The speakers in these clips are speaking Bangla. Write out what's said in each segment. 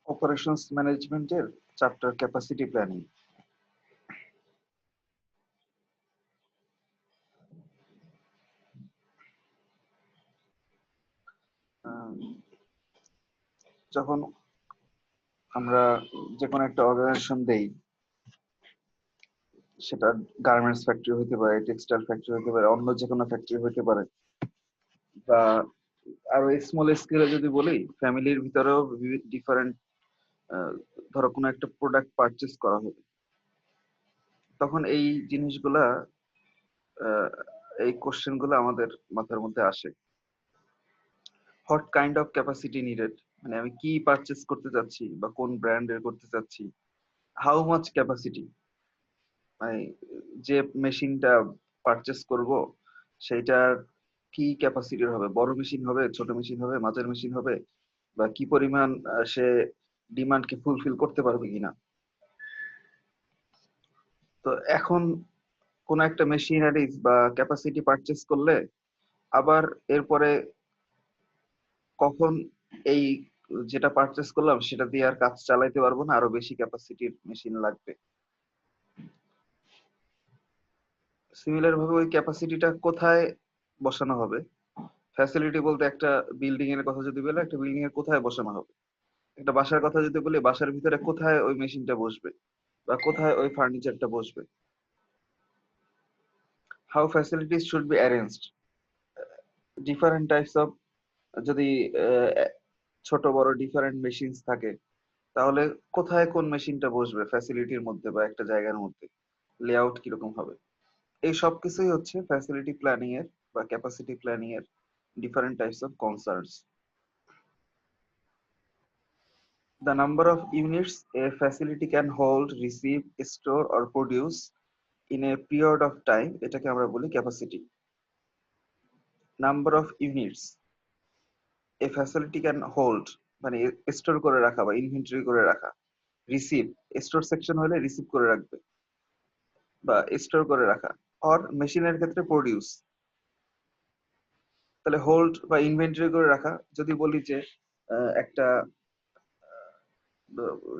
অপারেশনস ম্যানেজমেন্টের চ্যাপ্টার ক্যাপাসিটি প্ল্যানিং। যখন আমরা যে কোনো একটা অর্গানাইজেশন দেই, সেটা গার্মেন্টস ফ্যাক্টরি হতে পারে, টেক্সটাইল ফ্যাক্টরি হতে পারে, অন্য যে কোনো ফ্যাক্টরি হতে পারে, বা আরো স্মল স্কেলে যদি বলি ফ্যামিলির ভিতরেও ডিফারেন্ট, ধরো কোনো একটা প্রোডাক্ট পারচেস করা হবে, তখন এই জিনিসগুলা, এই কোশ্চেন গুলো আমাদের মাথার মধ্যে আসে। What kind of capacity needed, মানে আমি কি পারচেস করতে চাচ্ছি বা কোন ব্র্যান্ডের করতে চাচ্ছি। হাউ মাচ ক্যাপাসিটি, মানে যে মেশিনটা পারচেস করব সেইটার কি ক্যাপাসিটির হবে, বড় মেশিন হবে, ছোট মেশিন হবে, মাঝারি মেশিন হবে, বা কি পরিমাণ সে ডিমান্ডকে ফুলফিল করতে পারবে কিনা। তো এখন কোন একটা মেশিনারিজ বা ক্যাপাসিটি পারচেস করলে আবার এরপরে কখন এই যেটা পারচেস করলাম সেটা দিয়ে আর কাজ চালাইতে পারবো না, আরো বেশি ক্যাপাসিটির মেশিন লাগবে। সিমিলার ভাবে ওই ক্যাপাসিটিটা কোথায় বসানো হবে। ফ্যাসিলিটি বলতে একটা বিল্ডিং এর কথা যদি বলে, একটা বিল্ডিং এর কোথায় বসানো হবে। একটা বাসার কথা যদি বলি, বাসার ভিতরে কোথায় ওই মেশিনটা বসবে বা কোথায় ওই ফার্নিচারটা বসবে। How facilities should be arranged, different types of, যদি ছোট বড় ডিফারেন্ট মেশিনস থাকে, তাহলে কোথায় কোন মেশিনটা বসবে ফ্যাসিলিটির মধ্যে বা একটা জায়গার মধ্যে, লেআউট কিরকম হবে। এই সব কিছুই হচ্ছে ফ্যাসিলিটি প্ল্যানিং এর বা ক্যাপাসিটি প্ল্যানিং এর different types of concerns. The number of units a facility can hold, receive, store or produce in a period of time, এটাকে আমরা বলি capacity. Number of units A facility can hold, মানে স্টোর করে রাখা বা ইনভেন্টরি করে রাখা। রিসিভ, স্টোর সেকশন হলে রিসিভ করে রাখবে বা স্টোর করে রাখা। অর মেশিনের ক্ষেত্রে প্রডিউস, তাহলে হোল্ড বা ইনভেন্টরি করে রাখা। যদি বলি যে একটা,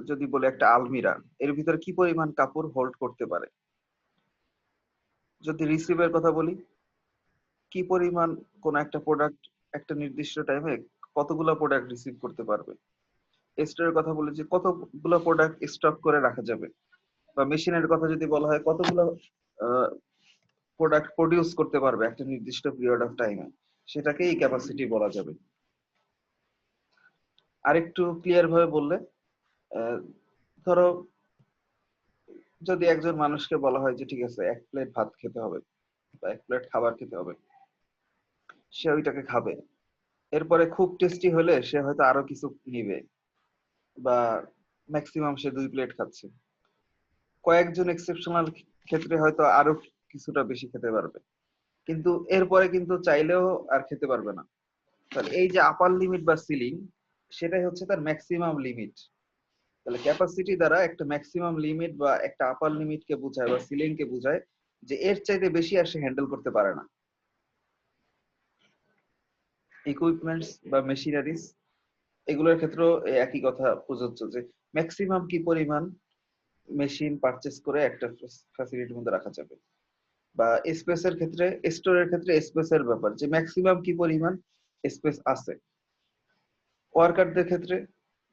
যদি বলি একটা আলমিরা, এর ভিতরে কি পরিমাণ কাপড় হোল্ড করতে পারে। যদি রিসিভের কথা বলি, কি পরিমাণ কোন একটা প্রোডাক্ট একটা নির্দিষ্ট টাইমে কতগুলো প্রোডাক্ট রিসিভ করতে পারবে। স্টোরের কথা বলি যে কতগুলো প্রোডাক্ট স্টক করে রাখা যাবে। বা মেশিনের কথা যদি বলা হয় কতগুলো প্রোডাক্ট প্রডিউস করতে পারবে একটা নির্দিষ্ট পিরিয়ড অফ টাইমে, সেটাকেই ক্যাপাসিটি বলা যাবে। আরেকটু ক্লিয়ার ভাবে বললে, ধরো যদি একজন মানুষকে বলা হয় যে ঠিক আছে 1 প্লেট ভাত খেতে হবে বা 1 প্লেট খাবার খেতে হবে, সে ওইটাকে খাবে। এরপরে খুব টেস্টি হলে সে হয়তো আরো কিছু নিবে, বা ম্যাক্সিমাম সে 2 প্লেট খাচ্ছে। কয়েকজন এক্সেপশনাল ক্ষেত্রে হয়তো আরো কিছুটা বেশি খেতে পারবে, কিন্তু এরপরে কিন্তু চাইলেও আর খেতে পারবে না। তাহলে এই যে আপার লিমিট বা সিলিং, সেটাই হচ্ছে তার ম্যাক্সিমাম লিমিট। তাহলে ক্যাপাসিটি দ্বারা একটা ম্যাক্সিমাম লিমিট বা একটা আপার লিমিট কে বোঝায় বা সিলিং কে বোঝায়, যে এর চাইতে বেশি আর সে হ্যান্ডেল করতে পারে না। ইকুইপমেন্টস বা মেশিনারিজ, এগুলোর ক্ষেত্রেও এই একই কথা প্রযোজ্য, যে ম্যাক্সিমাম কি পরিমাণ মেশিন পারচেস করে একটা ফ্যাসিলিটির মধ্যে রাখা যাবে। বা স্পেসের ক্ষেত্রে, স্টোরের ক্ষেত্রে স্পেসের ব্যাপার, যে ম্যাক্সিমাম কি পরিমাণ স্পেস আছে। ওয়ার্কারদের ক্ষেত্রে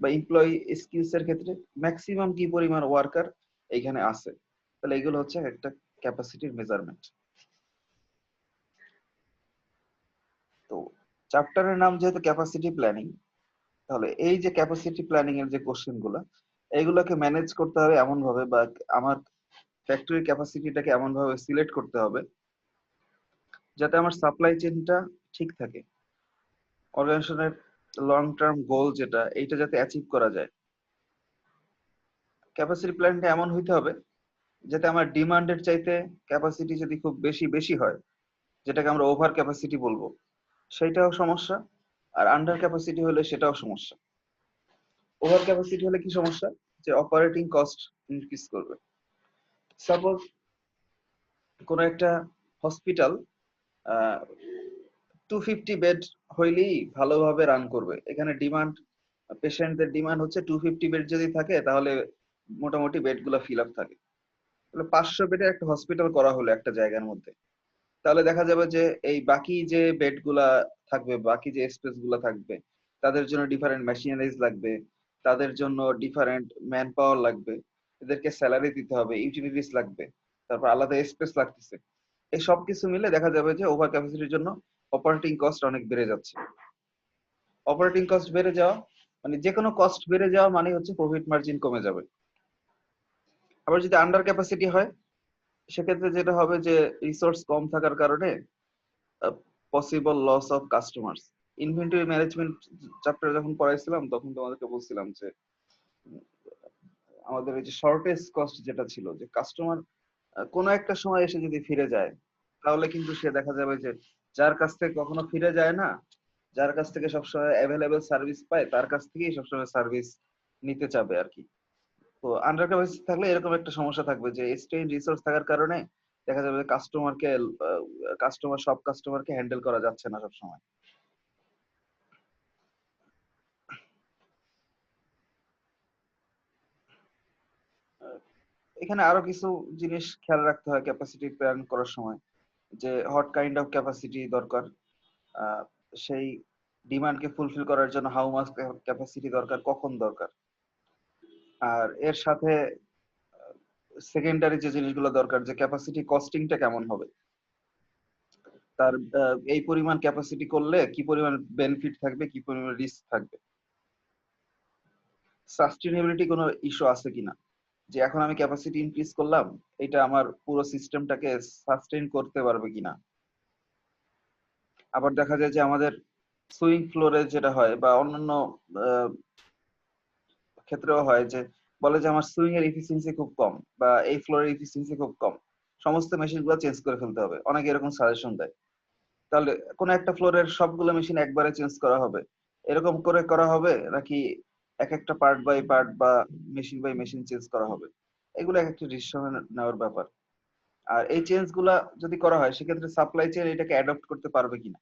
বা এমপ্লয়ি স্কিলস এর ক্ষেত্রে ম্যাক্সিমাম কি পরিমাণ ওয়ার্কার এখানে আছে। তাহলে এগুলো হচ্ছে একটা ক্যাপাসিটির মেজারমেন্ট। তো চ্যাপ্টারের নাম যেহেতু ক্যাপাসিটি প্ল্যানিং, তাহলে এই যে ক্যাপাসিটি প্ল্যানিং এর যে কোশ্চেন গুলা, এইগুলোকে ম্যানেজ করতে হবে এমন ভাবে, বা আমার ফ্যাক্টরির ক্যাপাসিটিটাকে এমন ভাবে সিলেক্ট করতে হবে যাতে আমার সাপ্লাই চেইনটা ঠিক থাকে, অর্গানাইজেশনের লং টার্ম গোল যেটা, এইটা যাতে অ্যাচিভ করা যায়। ক্যাপাসিটি প্ল্যানটা এমন হইতে হবে যাতে আমার ডিমান্ডের চাইতে ক্যাপাসিটি যদি খুব বেশি বেশি হয়, যেটাকে আমরা ওভার ক্যাপাসিটি বলবো, সেইটাও সমস্যা। আর আন্ডার ক্যাপাসিটি হলে সেটাও সমস্যা। ওভার ক্যাপাসিটি হলে কি সমস্যা, যে অপারেটিং কস্ট ইনক্রিজ করবে। সাপোজ কোন একটা হসপিটাল 250 বেড হইলেই ভালোভাবে রান করবে। এখানে ডিমান্ড, পেশেন্টদের ডিমান্ড হচ্ছে 250 বেড যদি থাকে তাহলে মোটামুটি বেড গুলা ফিল আপ থাকে। তাহলে 500 বেডের একটা হসপিটাল করা হলো একটা জায়গার মধ্যে, তাহলে দেখা যাবে যে এই বাকি যে বেড গুলা থাকবে, বাকি যে স্পেস গুলা থাকবে, তাদের জন্য ডিফারেন্ট মেশিনারিজ লাগবে, তাদের জন্য ডিফারেন্ট ম্যান পাওয়ার লাগবে, এদেরকে স্যালারি দিতে হবে, ইউটিলিটিস লাগবে, তারপর আলাদা স্পেস লাগতেছে। এই সব কিছু মিলে দেখা যাবে যে ওভার ক্যাপাসিটির জন্য অপারেটিং কস্ট অনেক বেড়ে যাচ্ছে। অপারেটিং কস্ট বেড়ে যাওয়া মানে যে কোনো কস্ট বেড়ে যাওয়া মানে হচ্ছে প্রফিট মার্জিন কমে যাবে। আবার যদি আন্ডার ক্যাপাসিটি হয় সেক্ষেত্রে যেটা হবে যে রিসোর্স কম থাকার কারণে possible loss of customers. Inventory management chapter যখন পড়াইছিলাম তখন তোমাদেরকে বলছিলাম যে উম, আমাদের এই যে শর্টেজ কস্ট যেটা ছিল, যে কাস্টমার কোনো একটা সময় এসে যদি ফিরে যায় তাহলে কিন্তু সে দেখা যাবে যে যার কাছ থেকে কখনো ফিরে যায় না, যার কাছ থেকে সবসময় অ্যাভেলেবেল সার্ভিস পায় তার কাছ থেকেই সবসময় সার্ভিস নিতে চাবে আর কি। তো আন্ডার ক্যাপাসিটি থাকলে এরকম একটা সমস্যা থাকবে যে স্ট্রেইন রিসোর্স থাকার কারণে দেখা যাবে যে সব কাস্টমারকে হ্যান্ডেল করা যাচ্ছে না সব সময়। এখানে আরো কিছু জিনিস খেয়াল রাখতে হয় ক্যাপাসিটি প্ল্যান করার সময়, যে হোয়াট কাইন্ড অফ ক্যাপাসিটি দরকার, আহ, সেই ডিমান্ডকে ফুলফিল করার জন্য হাউ মাস ক্যাপাসিটি দরকার, কখন দরকার। আর এর সাথে সেকেন্ডারি যে জিনিসগুলো দরকার, যে ক্যাপাসিটি কস্টিংটা কেমন হবে, তার এই পরিমাণ ক্যাপাসিটি করলে কি পরিমাণ বেনিফিট থাকবে, কি পরিমাণ রিস্ক থাকবে, সাস্টেনেবিলিটি কোনো ইস্যু আছে কিনা, যে এখন আমি ক্যাপাসিটি ইনক্রিজ করলাম, এটা আমার পুরো সিস্টেমটাকে সাস্টেইন করতে পারবে কিনা। আবার দেখা যায় যে আমাদের সুইং ফ্লোরে যেটা হয় বা অন্যান্য আহ, ক্ষেত্রেও হয় যে বলে যে আমার সুইং এর এফিসিয়েন্সি খুব কম বা এই ফ্লোরের এফিসিয়েন্সি খুব কম, সমস্ত মেশিন গুলো চেঞ্জ করে ফেলতে হবে, অনেকে এরকম সাজেশন দেয়। তাহলে কোন একটা ফ্লোরের সবগুলো মেশিন একবারে চেঞ্জ করা হবে, এরকম করে করা হবে নাকি এক একটা পার্ট বাই পার্ট বা মেশিন বাই মেশিন চেঞ্জ করা হবে, এগুলো এক একটা ডিসিশন নেওয়ার ব্যাপার। আর এই চেঞ্জ গুলা যদি করা হয় সেক্ষেত্রে সাপ্লাই চেইন এটাকে অ্যাডপ্ট করতে পারবে কিনা।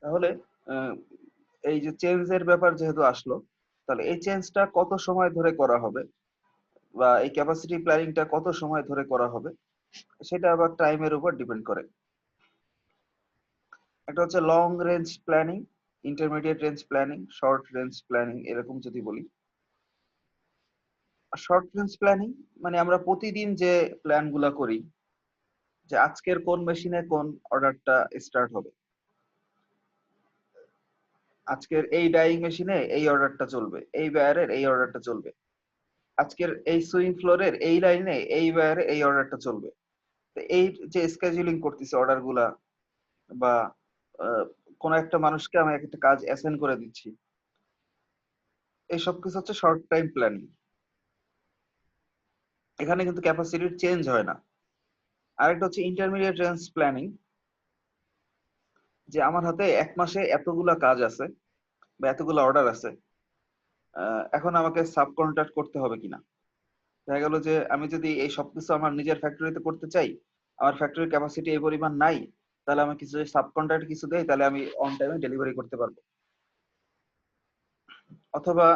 তাহলে আহ, এই যে চেঞ্জ এর ব্যাপার যেহেতু আসলো, তাহলে এই চেঞ্জটা কত সময় ধরে করা হবে বা এই ক্যাপাসিটি প্ল্যানিংটা কত সময় ধরে করা হবে সেটা আবার টাইমের উপর ডিপেন্ড করে। একটা হচ্ছে long range planning, intermediate range planning, short range planning এরকম যদি বলি। শর্ট রেঞ্জ প্ল্যানিং মানে আমরা প্রতিদিন যে প্ল্যান গুলা করি, যে আজকের কোন মেশিনে কোন অর্ডারটা স্টার্ট হবে, আজকের এই ডাইং মেশিনে এই অর্ডারটা চলবে, এই বায়ারের এই অর্ডারটা চলবে, আজকের এই সুইং ফ্লোরের এই লাইনে এই বায়ারে এই অর্ডারটা চলবে। তো এই যে স্কেজুলিং করতেছি অর্ডার গুলা বা আহ, কোন একটা মানুষকে আমি একটা কাজ অ্যাসাইন করে দিচ্ছি, এই সব কিছু হচ্ছে শর্ট টাইম প্ল্যানিং। এখানে কিন্তু ক্যাপাসিটির চেঞ্জ হয় না। আরেকটা হচ্ছে ইন্টারমিডিয়েট রেঞ্জ প্ল্যানিং, যে আমার হাতে এক মাসে এতগুলা কাজ আছে বা এতগুলা অর্ডার আছে, এখন আমাকে সাব কন্ট্রাক্ট করতে হবে কিনা। দেখা গেল যে আমি যদি এই সবকিছু আমার নিজের ফ্যাক্টরিতে করতে চাই, আমার ফ্যাক্টরির ক্যাপাসিটি এই পরিমাণ নাই, তাহলে আমি কিছু সাব কন্ট্রাক্ট কিছু দেই, তাহলে আমি অন টাইমে ডেলিভারি করতে পারবো। অথবা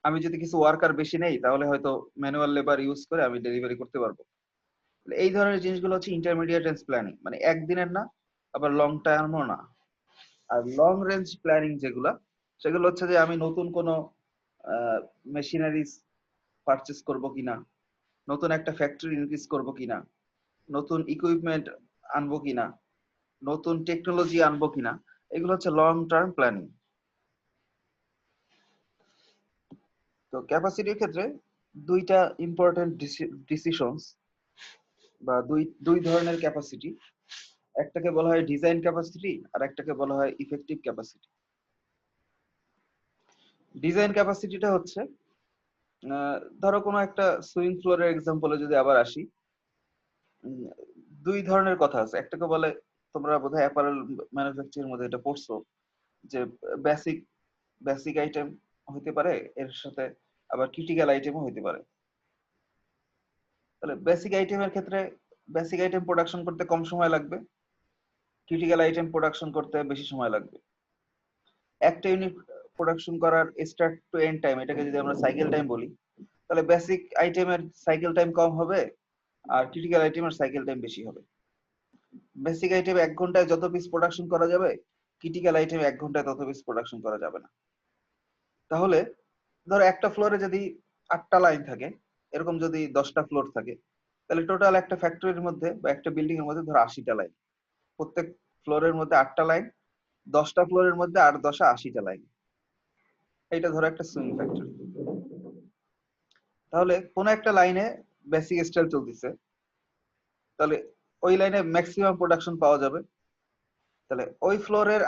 আমি যদি কিছু ওয়ার্কার বেশি নেই তাহলে হয়তো ম্যানুয়াল লেবার ইউজ করে আমি ডেলিভারি করতে পারবো। এই ধরনের জিনিসগুলো হচ্ছে ইন্টারমিডিয়েট রেঞ্জ প্ল্যানিং, মানে একদিনের না, আবার লং টার্মও না। আর লং রেঞ্জ প্ল্যানিং যেগুলা, সেগুলো হচ্ছে যে আমি নতুন কোনো মেশিনারিজ পারচেস করব কিনা, নতুন একটা ফ্যাক্টরি ইনক্রিজ করব কিনা, নতুন ইকুইপমেন্ট আনবো কিনা, নতুন টেকনোলজি আনবো কিনা, এগুলো হচ্ছে লং টার্ম প্ল্যানিং। তো ক্যাপাসিটির ক্ষেত্রে দুইটা ইম্পর্টেন্ট ডিসিশনস বা দুই দুই ধরনের ক্যাপাসিটি, একটাকে বলা হয় ডিজাইন ক্যাপাসিটি আর একটাকে বলা হয় ইফেক্টিভ ক্যাপাসিটি। ডিজাইন ক্যাপাসিটিটা হচ্ছে ধরো কোনো একটা সুইং ফ্লোরের এক্সাম্পলে যদি আবার আসি, উম, দুই ধরনের কথা আছে। একটাকে বলে, তোমরা বোধহয় অ্যাপারেল ম্যানুফ্যাকচারের মধ্যে এটা পড়ছো, যে বেসিক বেসিক আইটেম হইতে পারে, এর সাথে আবার ক্রিটিক্যাল আইটেমও হইতে পারে। তাহলে বেসিক আইটেমের ক্ষেত্রে বেসিক আইটেম প্রোডাকশন করতে কম সময় লাগবে, ক্রিটিক্যাল আইটেম প্রোডাকশন করতে বেশি সময় লাগবে। একটা ইউনিট প্রোডাকশন করার স্টার্ট টু এন্ড টাইম, এটাকে যদি আমরা সাইকেল টাইম বলি, তাহলে বেসিক আইটেমের সাইকেল টাইম কম হবে আর ক্রিটিক্যাল আইটেমের সাইকেল টাইম বেশি হবে। বেসিক আইটেম 1 ঘন্টায় যত পিস প্রোডাকশন করা যাবে, ক্রিটিক্যাল আইটেম 1 ঘন্টায় তত পিস প্রোডাকশন করা যাবে না। তাহলে ধরো একটা ফ্লোরে যদি 8টা লাইন থাকে, এরকম যদি 10টা ফ্লোর থাকে, তাহলে টোটাল একটা ফ্যাক্টরির মধ্যে বা একটা বিল্ডিং এর মধ্যে ধরো 80টা লাইন। প্রত্যেক ফ্লোরের মধ্যে 8টা লাইন, 10টা ফ্লোরের মধ্যে 8 10 80টা লাইন। এটা ধরো একটা সুইং ফ্যাক্টরি। তাহলে কোন একটা লাইনে বেসিক স্টাইল চলতেছে, তাহলে ওই লাইনে ম্যাক্সিমাম প্রোডাকশন পাওয়া যাবে। তাহলে ওই ফ্লোরের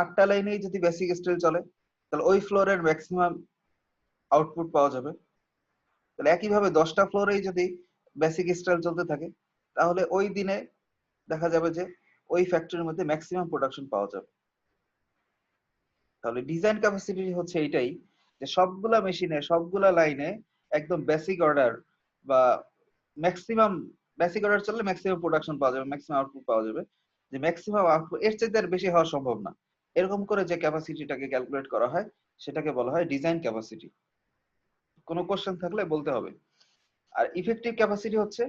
8টা লাইনেই যদি বেসিক স্টাইল চলে, তাহলে ওই ফ্লোরের ম্যাক্সিমাম আউটপুট পাওয়া যাবে। তাহলে একইভাবে 10টা ফ্লোরেই যদি বেসিক স্টাইল চলতে থাকে, তাহলে ওই দিনে দেখা যাবে যে ওই ফ্যাক্টরির মধ্যে ম্যাক্সিমাম প্রোডাকশন পাওয়া যাবে। তাহলে ডিজাইন ক্যাপাসিটি হচ্ছে এইটাই, যে সবগুলা মেশিনে সবগুলা লাইনে একদম বেসিক অর্ডার বা ম্যাক্সিমাম বেসিক অর্ডার চললে ম্যাক্সিমাম প্রোডাকশন পাওয়া যাবে, ম্যাক্সিমাম আউটপুট পাওয়া যাবে। যে ম্যাক্সিমাম আউটপুট এর চাইতে আর বেশি হওয়া সম্ভব না, এরকম করে যে ক্যাপাসিটিটাকে ক্যালকুলেট করা হয় সেটাকে বলা হয় ডিজাইন ক্যাপাসিটি। কোনো কোশ্চেন থাকলে বলতে হবে। আর ইফেক্টিভ ক্যাপাসিটি হচ্ছে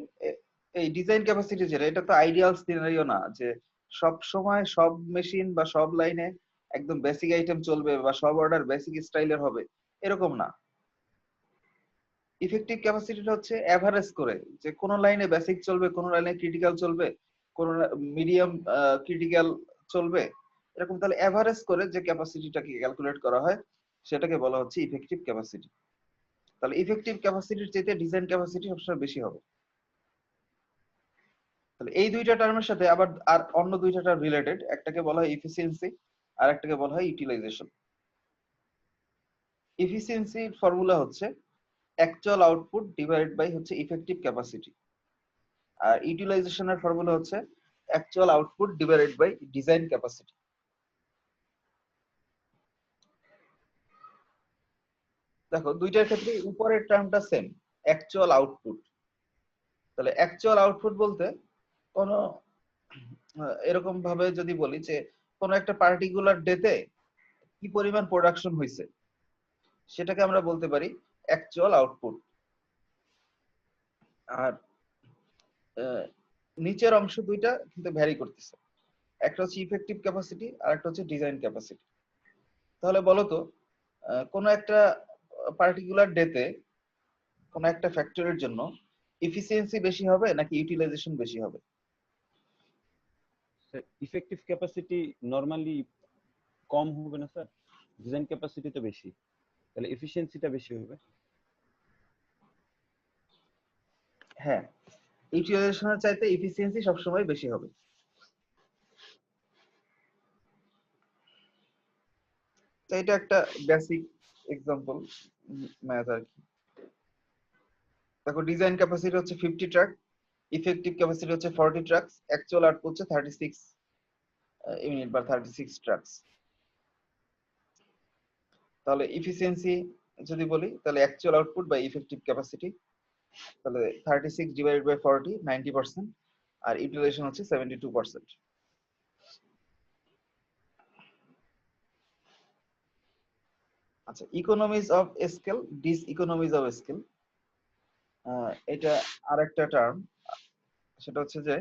এই ডিজাইন ক্যাপাসিটি যেটা, এটা তো আইডিয়াল সিনারিও না যে সব সময় সব মেশিন বা সব লাইনে একদম বেসিক আইটেম চলবে বা সব অর্ডার বেসিক স্টাইলের হবে, এরকম না। ইফেক্টিভ ক্যাপাসিটিটা হচ্ছে এভারেজ করে, যে কোন লাইনে বেসিক চলবে, কোন লাইনে ক্রিটিক্যাল চলবে, কোন মিডিয়াম ক্রিটিক্যাল চলবে, এরকম। তাহলে এভারেজ করে যে ক্যাপাসিটিটাকে ক্যালকুলেট করা হয় সেটাকে বলা হচ্ছে ইফেক্টিভ ক্যাপাসিটি। তাহলে ইফেক্টিভ ক্যাপাসিটির চাইতে ডিজাইন ক্যাপাসিটি সবসময় বেশি হবে। তাহলে এই দুইটা টার্মের সাথে আবার আর অন্য দুইটা টার্ম রিলেটেড, একটাকে বলা হয় এফিসিয়েন্সি আর একটাকে বলা হয় ইউটিলাইজেশন। এফিসিয়েন্সির ফর্মুলা হচ্ছে অ্যাকচুয়াল আউটপুট ডিভাইডেড বাই হচ্ছে ইফেক্টিভ ক্যাপাসিটি, আর ইউটিলাইজেশনের ফর্মুলা হচ্ছে actual output divided by design capacity. দেখো দুইটার ক্ষেত্রে উপরের টার্মটা সেম, অ্যাকচুয়াল আউটপুট। তাহলে অ্যাকচুয়াল আউটপুট বলতে কোন এরকম ভাবে যদি বলি যে কোন একটা পার্টিকুলার ডেতে কি পরিমাণ প্রোডাকশন হয়েছে, সেটাকে আমরা বলতে পারি অ্যাকচুয়াল আউটপুট। আর নিচের অংশ দুইটা কিন্তু ভ্যারি করতেছে, একটা হচ্ছে ইফেক্টিভ ক্যাপাসিটি আর একটা হচ্ছে ডিজাইন ক্যাপাসিটি। তাহলে বলো তো কোন একটা পার্টিকুলার ডেতে কোন একটা ফ্যাক্টরির জন্য এফিসিয়েন্সি বেশি হবে নাকি ইউটিলাইজেশন বেশি হবে? ইফেক্টিভ ক্যাপাসিটি নরমালি কম হবে না স্যার? ডিজাইন ক্যাপাসিটি তো বেশি, তাহলে এফিশিয়েন্সিটা বেশি হবে। হ্যাঁ, ইউটিলাইজেশনের চাইতে এফিসিয়েন্সি সবসময় বেশি হবে। তো এটা একটা বেসিক এক্সাম্পল ম্যাথ আর কি। দেখো ডিজাইন ক্যাপাসিটি হচ্ছে 50 ট্রাক, ইফেক্টিভ ক্যাপাসিটি হচ্ছে 40 ট্রাকস, অ্যাকচুয়াল আউটপুট হচ্ছে 36 ইউনিট বা 36 ট্রাকস। তাহলে এফিসিয়েন্সি যদি বলি, তাহলে actual output by effective capacity, তাহলে 36 ডিভাইডেড বাই 40 90%, আর ইউটিলাইজেশন হচ্ছে 72%। আচ্ছা, economies of scale, diseconomies of scale, এটা আরেকটা টার্ম। সেটা হচ্ছে যে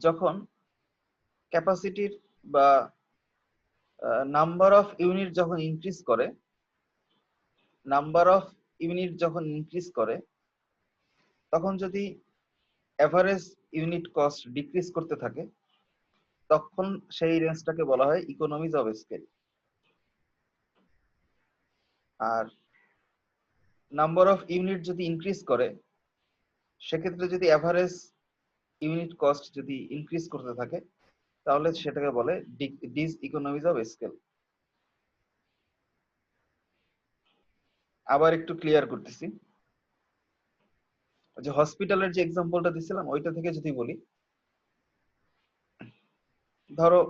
যখন ক্যাপাসিটির বা নাম্বার অফ ইউনিট যখন ইনক্রিজ করে, নাম্বার অফ ইউনিট যখন ইনক্রিজ করে, তখন যদি এভারেজ ইউনিট কস্ট ডিক্রিজ করতে থাকে, তখন সেই রেঞ্জটাকে বলা হয় ইকোনমিজ অফ স্কেল। আর নাম্বার অফ ইউনিট যদি ইনক্রিজ করে, সেক্ষেত্রে যদি এভারেজ ইউনিট কস্ট যদি ইনক্রিজ করতে থাকে, তাহলে সেটাকে বলে ডিস ইকোনমিজ অফ স্কেল। আবার একটু ক্লিয়ার করতেছি, যে হসপিটালের যে এক্সাম্পলটা দিছিলাম ওইটা থেকে যদি বলি, ধরো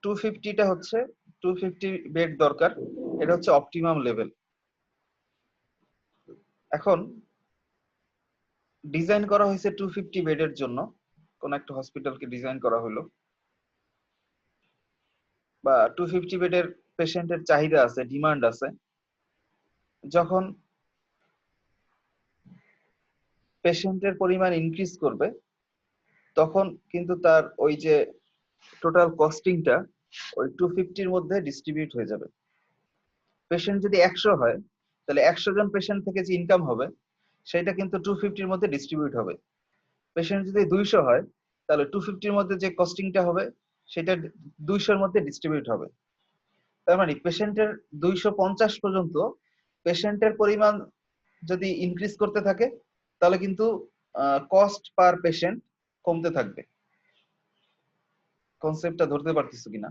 250টা হচ্ছে 250 বেড দরকার, এটা হচ্ছে অপটিমাম লেভেল। এখন ডিজাইন করা হয়েছে 250 বেডের জন্য, কোন একটা হসপিটালকে ডিজাইন করা হলো, বা 250 বেডের পেশেন্টের চাহিদা আছে, ডিমান্ড আছে। যখন পেশেন্টের পরিমাণ ইনক্রিজ করবে, তখন কিন্তু তার ওই যে টোটাল কস্টিংটা ওই 250-র মধ্যে ডিস্ট্রিবিউট হয়ে যাবে। পেশেন্ট যদি 100 হয়, তাহলে 100 জন পেশেন্ট থেকে যে ইনকাম হবে সেটা কিন্তু 250-র মধ্যে ডিস্ট্রিবিউট হবে। পেশেন্ট যদি 200 হয়, তাহলে 250-র মধ্যে যে কস্টিংটা হবে সেটা 200-র মধ্যে ডিস্ট্রিবিউট হবে। তার মানে পেশেন্টের 250 পর্যন্ত পেশেন্টের পরিমাণ যদি ইনক্রিজ করতে থাকে, তাহলে কিন্তু কস্ট পার পেশেন্ট কমতে থাকবে। কনসেপ্টটা ধরতে পারতেছো কিনা?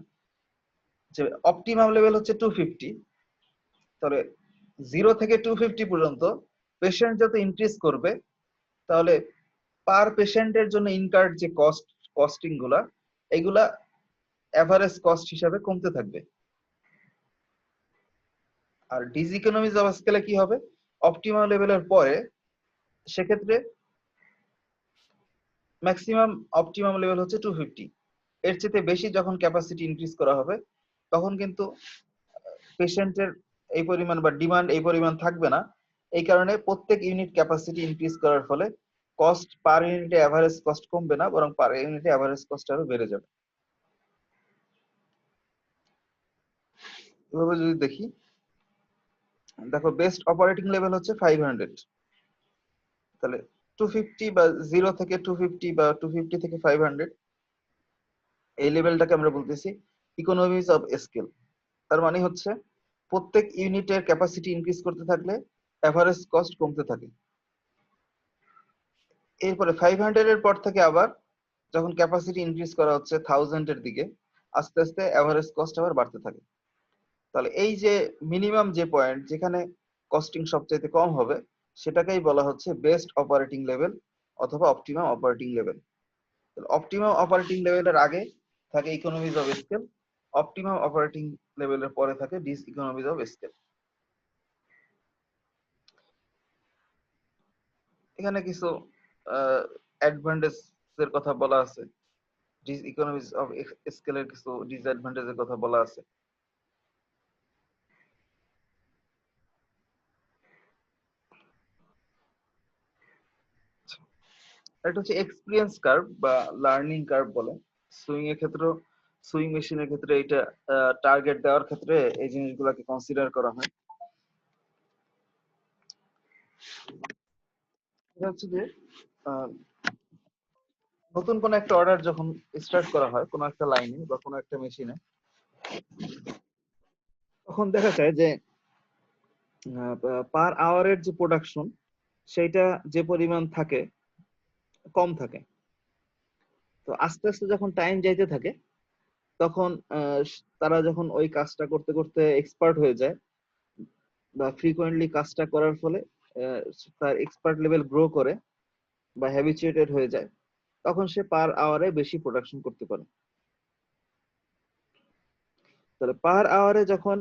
যে অপটিমাম লেভেল হচ্ছে 250, তাহলে 0 থেকে 250 পর্যন্ত পেশেন্ট যত ইনক্রিজ করবে, তাহলে পার পেশেন্টের জন্য ইনকার্ড যে কস্টিং গুলা, এগুলা এভারেজ কস্ট হিসাবে কমতে থাকবে। আর ডিসইকোনমিজ অফ স্কেলে কি হবে? অপটিমাম লেভেলের পরে সেক্ষেত্রে ম্যাক্সিমাম অপটিমাম লেভেল হচ্ছে 250। এর চেয়ে বেশি যখন ক্যাপাসিটি ইনক্রিজ করা হবে, তখন কিন্তু পেশেন্টের এই পরিমাণ বা ডিমান্ড এই পরিমাণ থাকবে না। এই কারণে প্রত্যেক ইউনিট ক্যাপাসিটি ইনক্রিজ করার ফলে কস্ট পার ইউনিটে এভারেজ কস্ট কমবে না, বরং পার ইউনিটে এভারেজ কস্ট আরো বেড়ে যাবে। এভাবে যদি দেখি, দেখো বেস্ট অপারেটিং লেভেল হচ্ছে 500, তাহলে 250 বা 0 থেকে 250 বা 250 থেকে 500, এই লেভেলটাকে আমরা বলতেছি ইকোনমিজ অফ স্কেল। তার মানে হচ্ছে প্রত্যেক ইউনিটের ক্যাপাসিটি ইনক্রিজ করতে থাকলে এভারেজ কস্ট কমতে থাকে। এরপরে 500 এর পর থেকে আবার যখন ক্যাপাসিটি ইনক্রিজ করা হচ্ছে 1000 এর দিকে, আস্তে আস্তে এভারেজ কস্ট আবার বাড়তে থাকে। তাহলে এই যে মিনিমাম যে পয়েন্ট যেখানে কস্টিং সবচেয়ে কম হবে, সেটাকেই বলা হচ্ছে বেস্ট অপারেটিং লেভেল অথবা optimum operating level. Optimum operating লেভেলের আগে থাকে economies of scale, optimum operating লেভেলের পরে থাকে ডিস ইকোনমিজ অফ স্কেল। এখানে কিছু অ্যাডভান্টেজ এর কথা বলা আছে, ডিস ইকোনমিজ অফ স্কেলের কিছু ডিসঅ্যাডভান্টেজ এর কথা বলা আছে। এটা হচ্ছে এক্সপিরিয়েন্স কার্ভ বা লার্নিং কার্ভ বলে। সুইং এর ক্ষেত্রে, সুইং মেশিনের ক্ষেত্রে এটা টার্গেট দেওয়ার ক্ষেত্রে এই জিনিসগুলোকে কনসিডার করা হয়। এটা হচ্ছে যে আহ, নতুন কোন একটা অর্ডার যখন স্টার্ট করা হয় কোন একটা লাইনে বা কোন একটা মেশিনে, তখন দেখা যায় যে পার আওয়ারের যে প্রোডাকশন সেইটা যে পরিমাণ থাকে কম থাকে। তো আস্তে আস্তে যখন টাইম যাইতে থাকে, তখন তারা যখন ওই কাজটা করতে করতে এক্সপার্ট হয়ে যায় বা ফ্রিকোয়েন্টলি কাজটা করার ফলে আহ, তার এক্সপার্ট লেভেল গ্রো করে বা হ্যাবিচুয়েটেড হয়ে যায়, তখন সে পার আওয়ারে বেশি প্রোডাকশন করতে পারে। তাহলে পার আওয়ারে যখন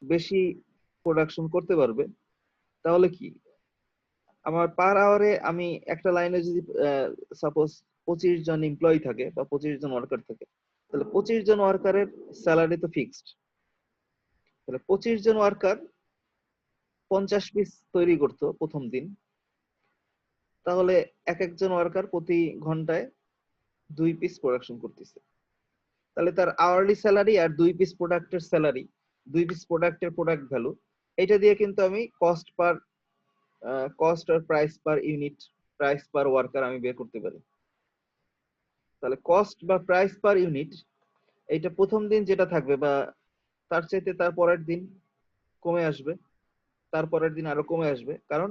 বেশি প্রোডাকশন করতে পারবে, তাহলে কি আমার পার আওয়ারে আমি একটা লাইনে যদি সাপোজ 25 জন এমপ্লয়ি থাকে বা 25 জন ওয়ার্কার থাকে, তাহলে 25 জন ওয়ার্কারের স্যালারি তো ফিক্সড। তাহলে 25 জন ওয়ার্কার 50 পিস তৈরি করতো প্রথম দিন, তাহলে এক একজন ওয়ার্কার প্রতি ঘন্টায় 2 পিস প্রোডাকশন করতেছে। তাহলে তার আওয়ারলি স্যালারি আর 2 পিস প্রোডাক্টের স্যালারি, 2 পিস প্রোডাক্টের প্রোডাক্ট ভ্যালু, এটা দিয়ে কিন্তু আমি কস্ট আর price per unit, price per worker আমি বের করতে পারি। তাহলে কস্ট বা প্রাইস পার ইউনিট এইটা প্রথম দিন যেটা থাকবে বা তার চাইতে তার পরের দিন কমে আসবে, তারপরের দিন আরো কমে আসবে, কারণ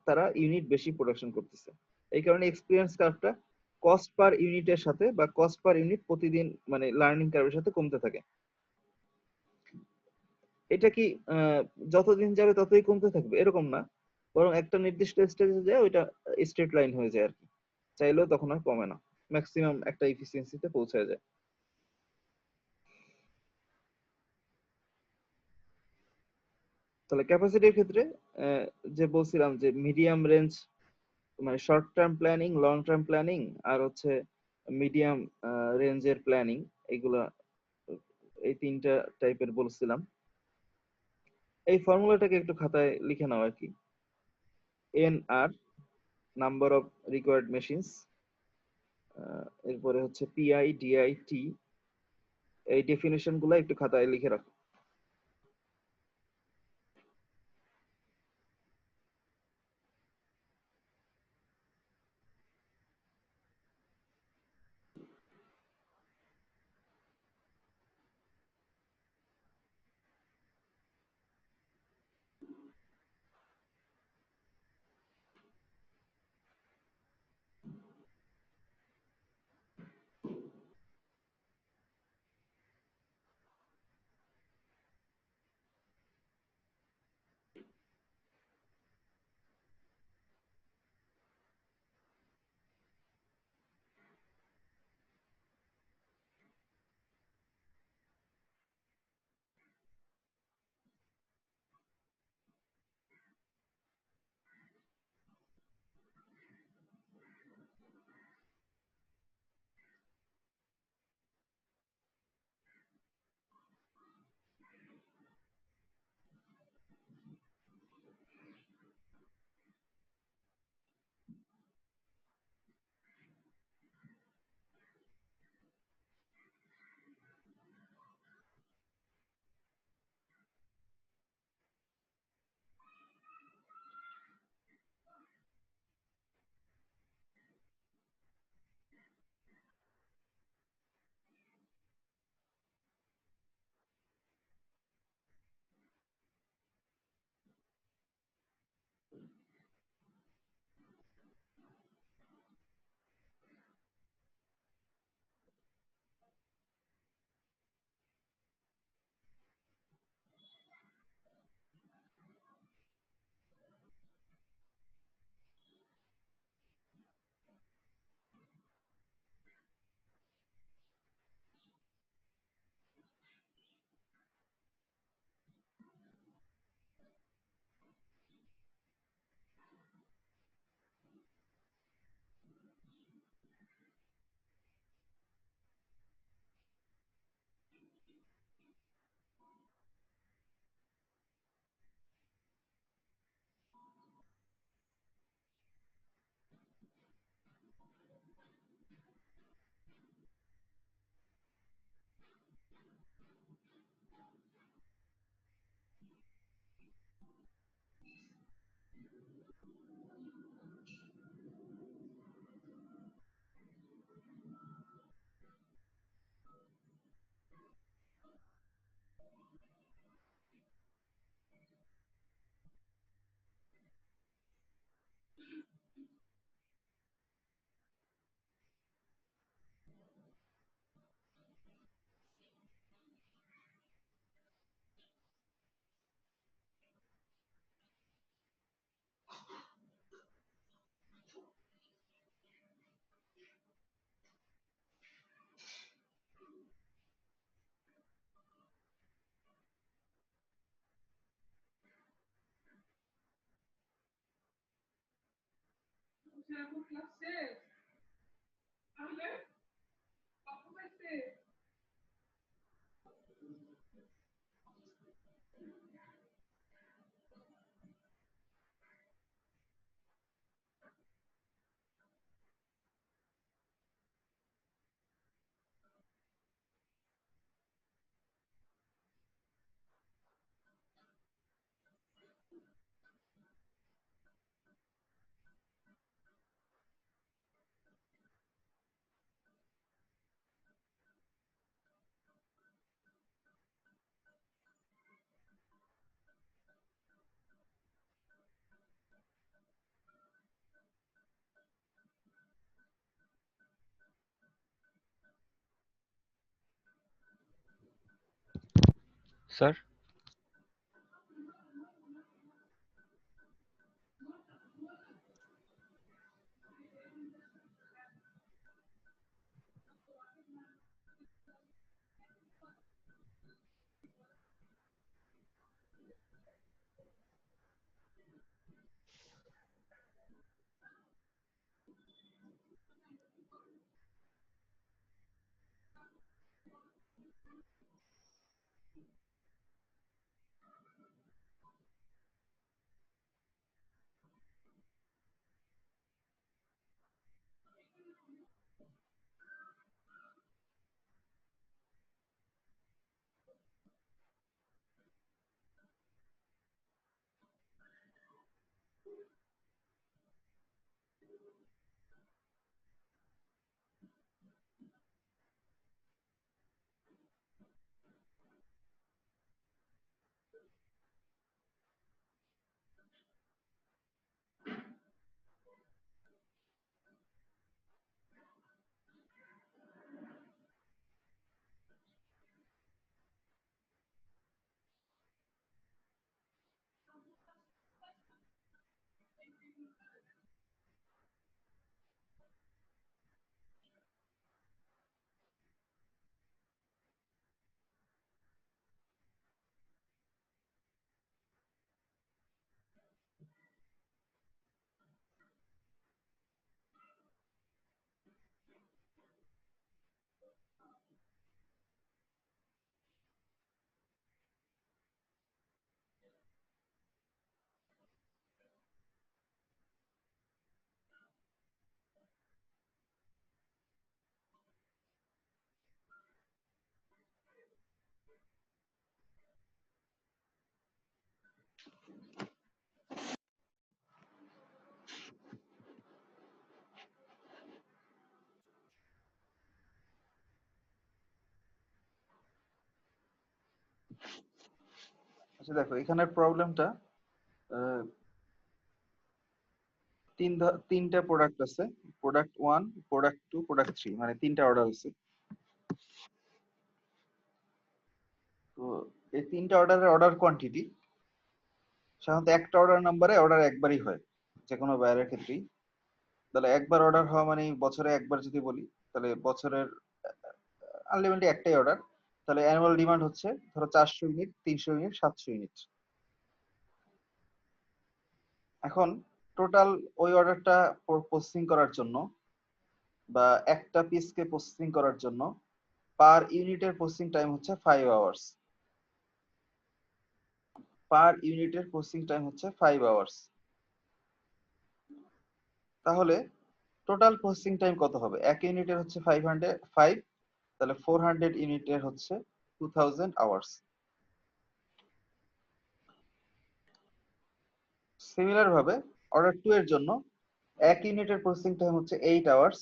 তারা ইউনিট বেশি প্রোডাকশন করতেছে। এই কারণে এক্সপিরিয়েন্স কার্ভটা কস্ট পার ইউনিটের সাথে বা কস্ট পার ইউনিট প্রতিদিন মানে লার্নিং কার্ভের সাথে কমতে থাকে। এটা কি আহ, যতদিন যাবে ততই কমতে থাকবে এরকম না, বরং একটা নির্দিষ্ট স্টেজে যায় ওইটা স্ট্রেট লাইন হয়ে যায় আর কি, চাইলেও তখন আর কমে না, ম্যাক্সিমাম একটা এফিসিয়েন্সিতে পৌঁছায় যায়। তাহলে ক্যাপাসিটির ক্ষেত্রে আহ, যে বলছিলাম যে মিডিয়াম রেঞ্জ, মানে short term planning, long term planning, আর হচ্ছে মিডিয়াম রেঞ্জের প্ল্যানিং, এগুলা এই তিনটা টাইপের বলছিলাম। এই ফর্মুলাটাকে একটু খাতায় লিখে নাও আর কি। NR, number of required machines, এরপরে হচ্ছে PI, DI, T, এই ডেফিনেশন গুলো একটু খাতায় লিখে রাখো। স্যার, আচ্ছা দেখো এখানের প্রবলেমটা তিনটা প্রোডাক্ট আছে, প্রোডাক্ট 1, প্রোডাক্ট 2, প্রোডাক্ট 3, মানে তিনটা অর্ডার আছে। তো এই তিনটা অর্ডারের অর্ডার কোয়ান্টিটি সাধারণত একটা অর্ডার নাম্বারে অর্ডার একবারই হয় যে কোনো বায়ারের ক্ষেত্রেই। তাহলে একবার অর্ডার হওয়া মানে বছরে একবার যদি বলি, তাহলে বছরের আনলিমিটেড একটাই অর্ডার। তাহলে অ্যানুয়াল ডিমান্ড হচ্ছে ধরো 400 ইউনিট, 300 ইউনিট, 700 ইউনিট। এখন টোটাল ওই অর্ডারটা প্রসেসিং করার জন্য বা একটা পিসকে প্রসেসিং করার জন্য পার ইউনিটের প্রসেসিং টাইম হচ্ছে 5 আওয়ার্স। পার ইউনিটের প্রসেসিং টাইম হচ্ছে 5 আওয়ার্স। তাহলে টোটাল প্রসেসিং টাইম কত হবে? এক ইউনিটের হচ্ছে 5, তাহলে 400 ইউনিটের হচ্ছে 2000 আওয়ার্স। সিমিলার ভাবে অর্ডার 2 এর জন্য এক ইউনিটের প্রসেসিং টাইম হচ্ছে 8 আওয়ার্স।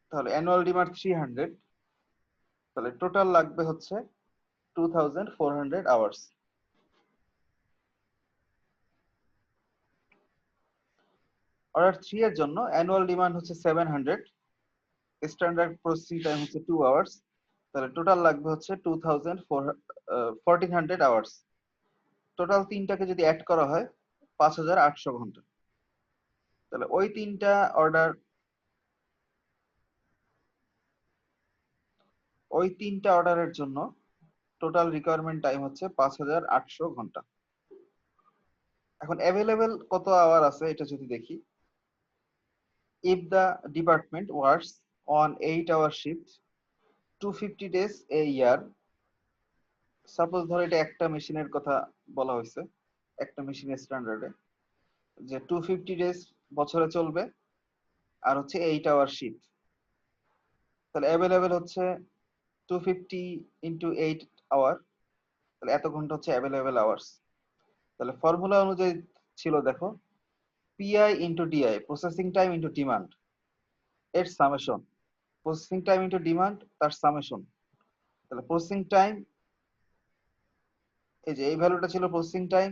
তাহলে অ্যানুয়াল ডিমান্ড 300, তাহলে টোটাল লাগবে হচ্ছে 2400 আওয়ার্স। অর্ডার 3 এর জন্য অ্যানুয়াল ডিমান্ড হচ্ছে 700, স্ট্যান্ডার্ড প্রসেসিং টাইম হচ্ছে 2 আওয়ার্স। তাহলে টোটাল লাগবে হচ্ছে 1400 আওয়ার্স। টোটাল তিনটাকে যদি অ্যাড করা হয় 5800 ঘন্টা। তাহলে ওই তিনটা অর্ডারের জন্য টোটাল রিকোয়ারমেন্ট টাইম হচ্ছে 5800 ঘন্টা। এখন অ্যাভেলেবেল কত আওয়ার আছে এটা যদি দেখি, if the department works on 8-hour shift 250 days a year, suppose ধরো এটা একটা মেশিনের কথা বলা হয়েছে, একটা মেশিনের স্ট্যান্ডার্ডে যে 250 ডেজ বছরে চলবে আর হচ্ছে 8-hour শিফট। তাহলে অ্যাভেলেবেল হচ্ছে 250 ইন্টু 8 আওয়ার, তাহলে এত ঘন্টা হচ্ছে অ্যাভেলেবেল আওয়ার্স। তাহলে ফর্মুলা অনুযায়ী ছিল দেখো, PI into DI, processing time into demand, এর summation. Processing time into demand তার সামেশন। তাহলে প্রসেসিং টাইম, এই যে এই ভ্যালুটা ছিল প্রসেসিং টাইম,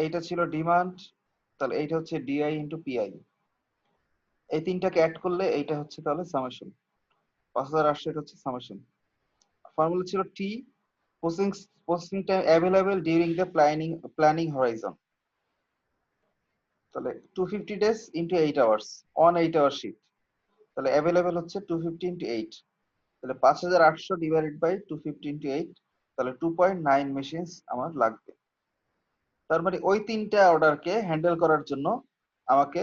এইটা ছিল ডিমান্ড, তাহলে এইটা হচ্ছে ডিআই ইন্টু পিআই। এই তিনটাকে অ্যাড করলে এইটা হচ্ছে তাহলে সামেশন। 5800 এটা হচ্ছে সামেশন। ফর্মুলা ছিল T, processing processing time available during the planning horizon. তাহলে 250 days into 8 hours on 8 hour shift, তাহলে অ্যাভেলেবল হচ্ছে 250 ইন্টু 8, তাহলে 5800 ডিভাইডেড বাই 250 ইন্টু 8, তাহলে 2.9 মেশিনস আমার লাগবে। তার মানে ওই তিনটা অর্ডারকে হ্যান্ডেল করার জন্য আমাকে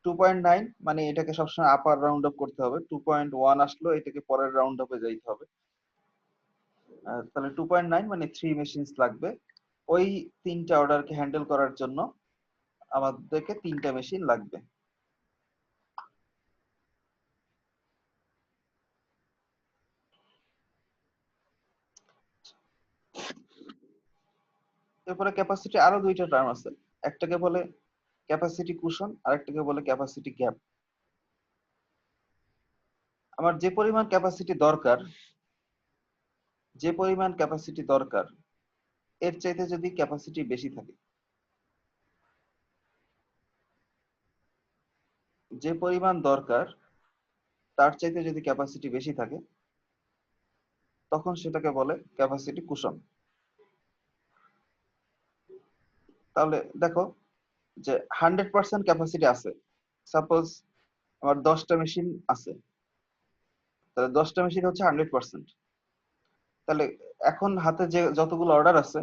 2.9, মানে এটাকে সবসময় আপার রাউন্ড আপ করতে হবে, 2.1 আসলো এটাকে পরের রাউন্ড আপে যাইতে হবে। তাহলে 2.9 মানে 3 মেশিনস লাগবে ওই তিনটা অর্ডারকে হ্যান্ডেল করার জন্য। আমাদেরকে তিনটা মেশিন লাগবে। এরপরে ক্যাপাসিটি আরো দুইটা টার্ম আছে, একটাকে বলে ক্যাপাসিটি কুশন আর একটাকে বলে ক্যাপাসিটি গ্যাপ। আমার যে পরিমাণ ক্যাপাসিটি দরকার এর চাইতে যদি ক্যাপাসিটি বেশি থাকে, যে পরিমাণ দরকার তার চাইতে যদি ক্যাপাসিটি বেশি থাকে, তখন সেটাকে বলে ক্যাপাসিটি কুশন। তাহলে দেখো যে 100% ক্যাপাসিটি আছে, সাপোজ আমার 10টা মেশিন আছে, তাহলে 10টা মেশিন হচ্ছে 100%। তাহলে এখন হাতে যে যতগুলো অর্ডার আছে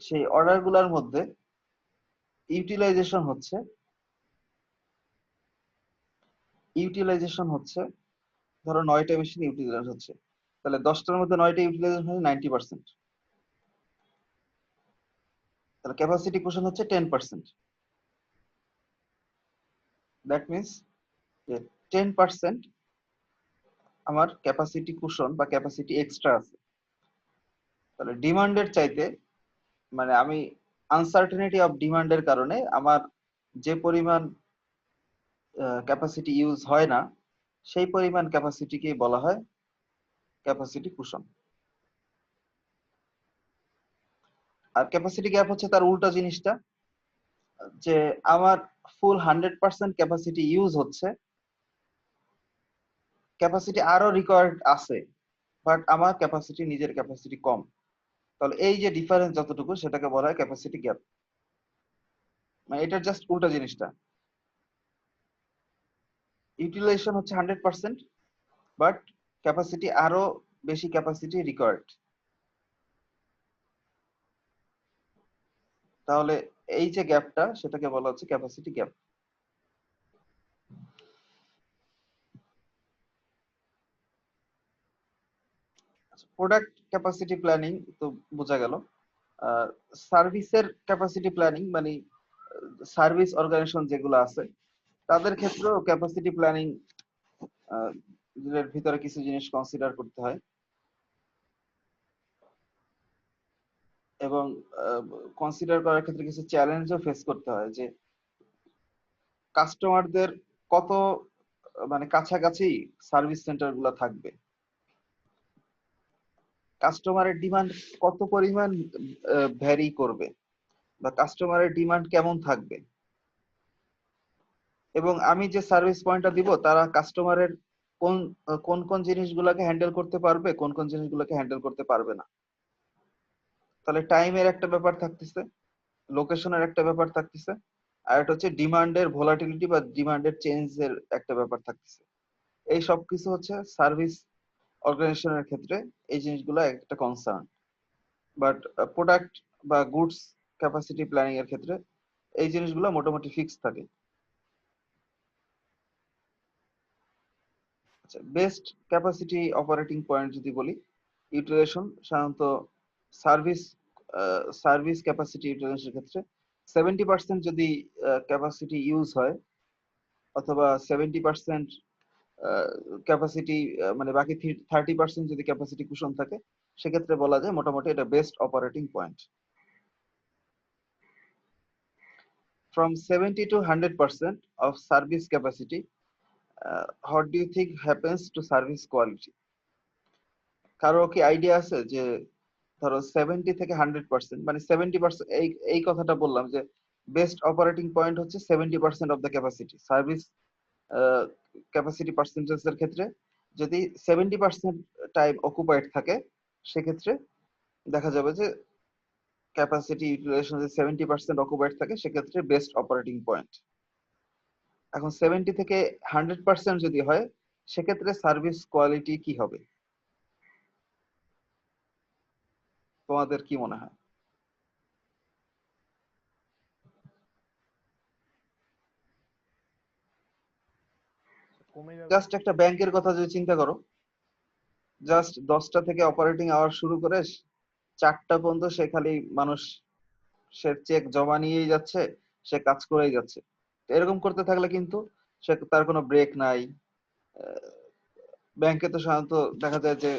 সেই অর্ডার গুলার মধ্যে ইউটিলাইজেশন হচ্ছে ধরো 9টা মেশিন ইউটিলাইজ হচ্ছে, তাহলে 10টার মধ্যে 9টা ইউটিলাইজেশন হচ্ছে 90%। তাহলে ক্যাপাসিটি কুশন হচ্ছে 10%। দ্যাট মিনস যে 10% আমার ক্যাপাসিটি কুশন বা ক্যাপাসিটি এক্সট্রা আছে। তাহলে ডিমান্ডের চাইতে, মানে আমি আনসার্টেনিটি অফ ডিমান্ডের কারণে আমার যে পরিমাণ ক্যাপাসিটি ইউজ হয় না, সেই পরিমাণ ক্যাপাসিটিকে বলা হয় ক্যাপাসিটি কুশন। আর ক্যাপাসিটি গ্যাপ হচ্ছে তার উল্টা জিনিসটা, যে আমার ফুল 100% ক্যাপাসিটি ইউজ হচ্ছে, ক্যাপাসিটি আরো রিকোয়ার্ড আছে, বাট আমার ক্যাপাসিটি, নিজের ক্যাপাসিটি কম। তাহলে এই যে ডিফারেন্স যতটুকু, সেটাকে বলা হয় ক্যাপাসিটি গ্যাপ। মানে এটার জাস্ট উল্টা জিনিসটা, ইউটিলাইজেশন হচ্ছে 100%, বাট ক্যাপাসিটি আরো বেশি ক্যাপাসিটি রিকোয়ার্ড। তাহলে এই যে গ্যাপটা, সেটাকে বলা হচ্ছে capacity gap. Product capacity planning তো বোঝা গেল। সার্ভিসের ক্যাপাসিটি প্ল্যানিং মানে সার্ভিস অর্গানাইজেশন যেগুলো আছে তাদের ক্ষেত্রেও ক্যাপাসিটি প্ল্যানিং এর ভিতরে কিছু জিনিস কনসিডার করতে হয়, এবং কনসিডার করার ক্ষেত্রে কিছু চ্যালেঞ্জও ফেস করতে হয়, যে কাস্টমারদের কত মানে কাছাকাছি সার্ভিস সেন্টার গুলো থাকবে, কাস্টমারের ডিমান্ড কত পরিমাণ ভ্যারি করবে, বা কাস্টমারের ডিমান্ড কেমন থাকবে, এবং আমি যে সার্ভিস পয়েন্টটা দিব তারা কাস্টমারের কোন কোন কোন জিনিসগুলোকে হ্যান্ডেল করতে পারবে, কোন কোন জিনিসগুলোকে হ্যান্ডেল করতে পারবে না। তাহলে টাইমের একটা ব্যাপার থাকতেছে, লোকেশনের একটা ব্যাপার থাকতেছে, আর এটা হচ্ছে ডিমান্ডের ভোলাটিলিটি বা ডিমান্ডের চেঞ্জের একটা ব্যাপার থাকতেছে। এই সব কিছু হচ্ছে সার্ভিস অর্গানাইজেশনের ক্ষেত্রে এই জিনিসগুলো একটা কনসার্ন। বাট প্রোডাক্ট বা গুডস ক্যাপাসিটি প্ল্যানিং এর ক্ষেত্রে এই জিনিসগুলো মোটামুটি ফিক্স থাকে। আচ্ছা, বেস্ট ক্যাপাসিটি অপারেটিং পয়েন্ট যদি বলি, ইউটিলাইজেশন সাধারণত সার্ভিস সার্ভিস ক্যাপাসিটি ইউটিলাইজেশনের ক্ষেত্রে 70% যদি ক্যাপাসিটি ইউজ হয়, অথবা 70% ক্যাপাসিটি মানে বাকি 30% যদি ক্যাপাসিটি কুশন থাকে, সেক্ষেত্রে বলা যায় মোটামুটি এটা best operating point. From 70 to 100% of service capacity, what do you think happens to service quality? কারো কি আইডিয়া আছে যে ধরো 70 থেকে 100%, মানে 70%, এই এই কথাটা বললাম যে বেস্ট অপারেটিং পয়েন্ট হচ্ছে 70% of the capacity, service capacity পার্সেন্টেজের ক্ষেত্রে যদি 70% টাইম অকুপাইড থাকে, সেক্ষেত্রে দেখা যাবে যে ক্যাপাসিটি ইউটিলাইজেশন যদি 70% অকুপাইড থাকে, সেক্ষেত্রে বেস্ট অপারেটিং পয়েন্ট। এখন 70 থেকে 100% যদি হয়, সেক্ষেত্রে সার্ভিস কোয়ালিটি কি হবে, তোমাদের কি মনে হয়? কমে যাবে। জাস্ট একটা ব্যাংকের কথা যদি চিন্তা করো, জাস্ট 10টা থেকে অপারেটিং আওয়ার শুরু করে 4টা পর্যন্ত সে খালি মানুষ, সে চেক জমা নিয়েই যাচ্ছে, সে কাজ করেই যাচ্ছে। তো এরকম করতে থাকলে কিন্তু সে, তার কোনো ব্রেক নাই। ব্যাংকে তো সাধারণত দেখা যায় যে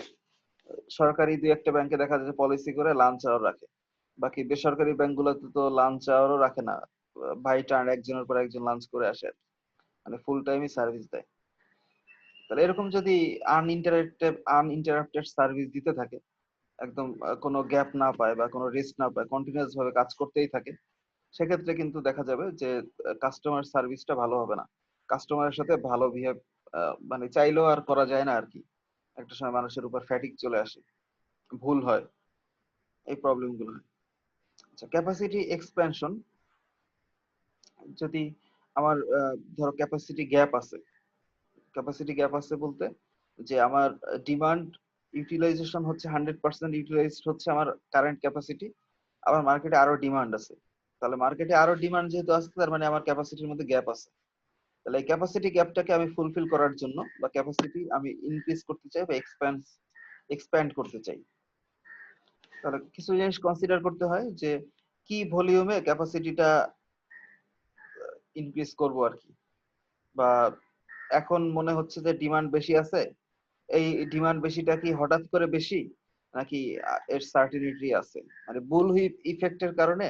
সরকারি দুই একটা ব্যাংকে দেখা যায় পলিসি করে লাঞ্চ আওয়ার রাখে, বাকি বেসরকারি ব্যাংকগুলোতে তো লাঞ্চ আওয়ারও রাখে না, বাই টার্ন একজনের পর একজন লাঞ্চ করে আসে, মানে ফুল টাইমই সার্ভিস দেয়। তাহলে এরকম যদি আনইন্টারাপ্টেড সার্ভিস দিতে থাকে, একদম কোনো গ্যাপ না পায় বা কোনো রেস্ট না পায়, কন্টিনিউয়াস ভাবে কাজ করতেই থাকে, সেক্ষেত্রে কিন্তু দেখা যাবে যে কাস্টমার সার্ভিসটা ভালো হবে না, কাস্টমারের সাথে ভালো বিহেভ মানে চাইলেও আর করা যায় না আর কি। একটা সময় মানুষের উপর ফ্যাটিক চলে আসে, ভুল হয়, এই প্রবলেম গুলো হয়। আচ্ছা, ক্যাপাসিটি এক্সপ্যানশন, যদি আমার ধরো ক্যাপাসিটি গ্যাপ আছে বলতে, যে আমার ডিমান্ড ইউটিলাইজেশন হচ্ছে 100% ইউটিলাইজড হচ্ছে আমার কারেন্ট ক্যাপাসিটি, আবার মার্কেটে আরো ডিমান্ড আছে। তাহলে মার্কেটে আরো ডিমান্ড যেহেতু আছে, তার মানে আমার ক্যাপাসিটির মধ্যে গ্যাপ আছে। তাহলে এই ক্যাপাসিটি গ্যাপটাকে আমি ফুলফিল করার জন্য, বা ক্যাপাসিটি আমি ইনক্রিজ করতে চাই বা এক্সপ্যান্ড করতে চাই, তাহলে কিছু জিনিস কনসিডার করতে হয়, যে কি ভলিউমে ক্যাপাসিটিটা ইনক্রিজ করব আর কি। বা এখন মনে হচ্ছে যে ডিমান্ড বেশি আছে, এই ডিমান্ড বেশিটা কি হঠাৎ করে বেশি, নাকি এর সার্টিনিটি আছে, মানে বুল হুইপ ইফেক্টের কারণে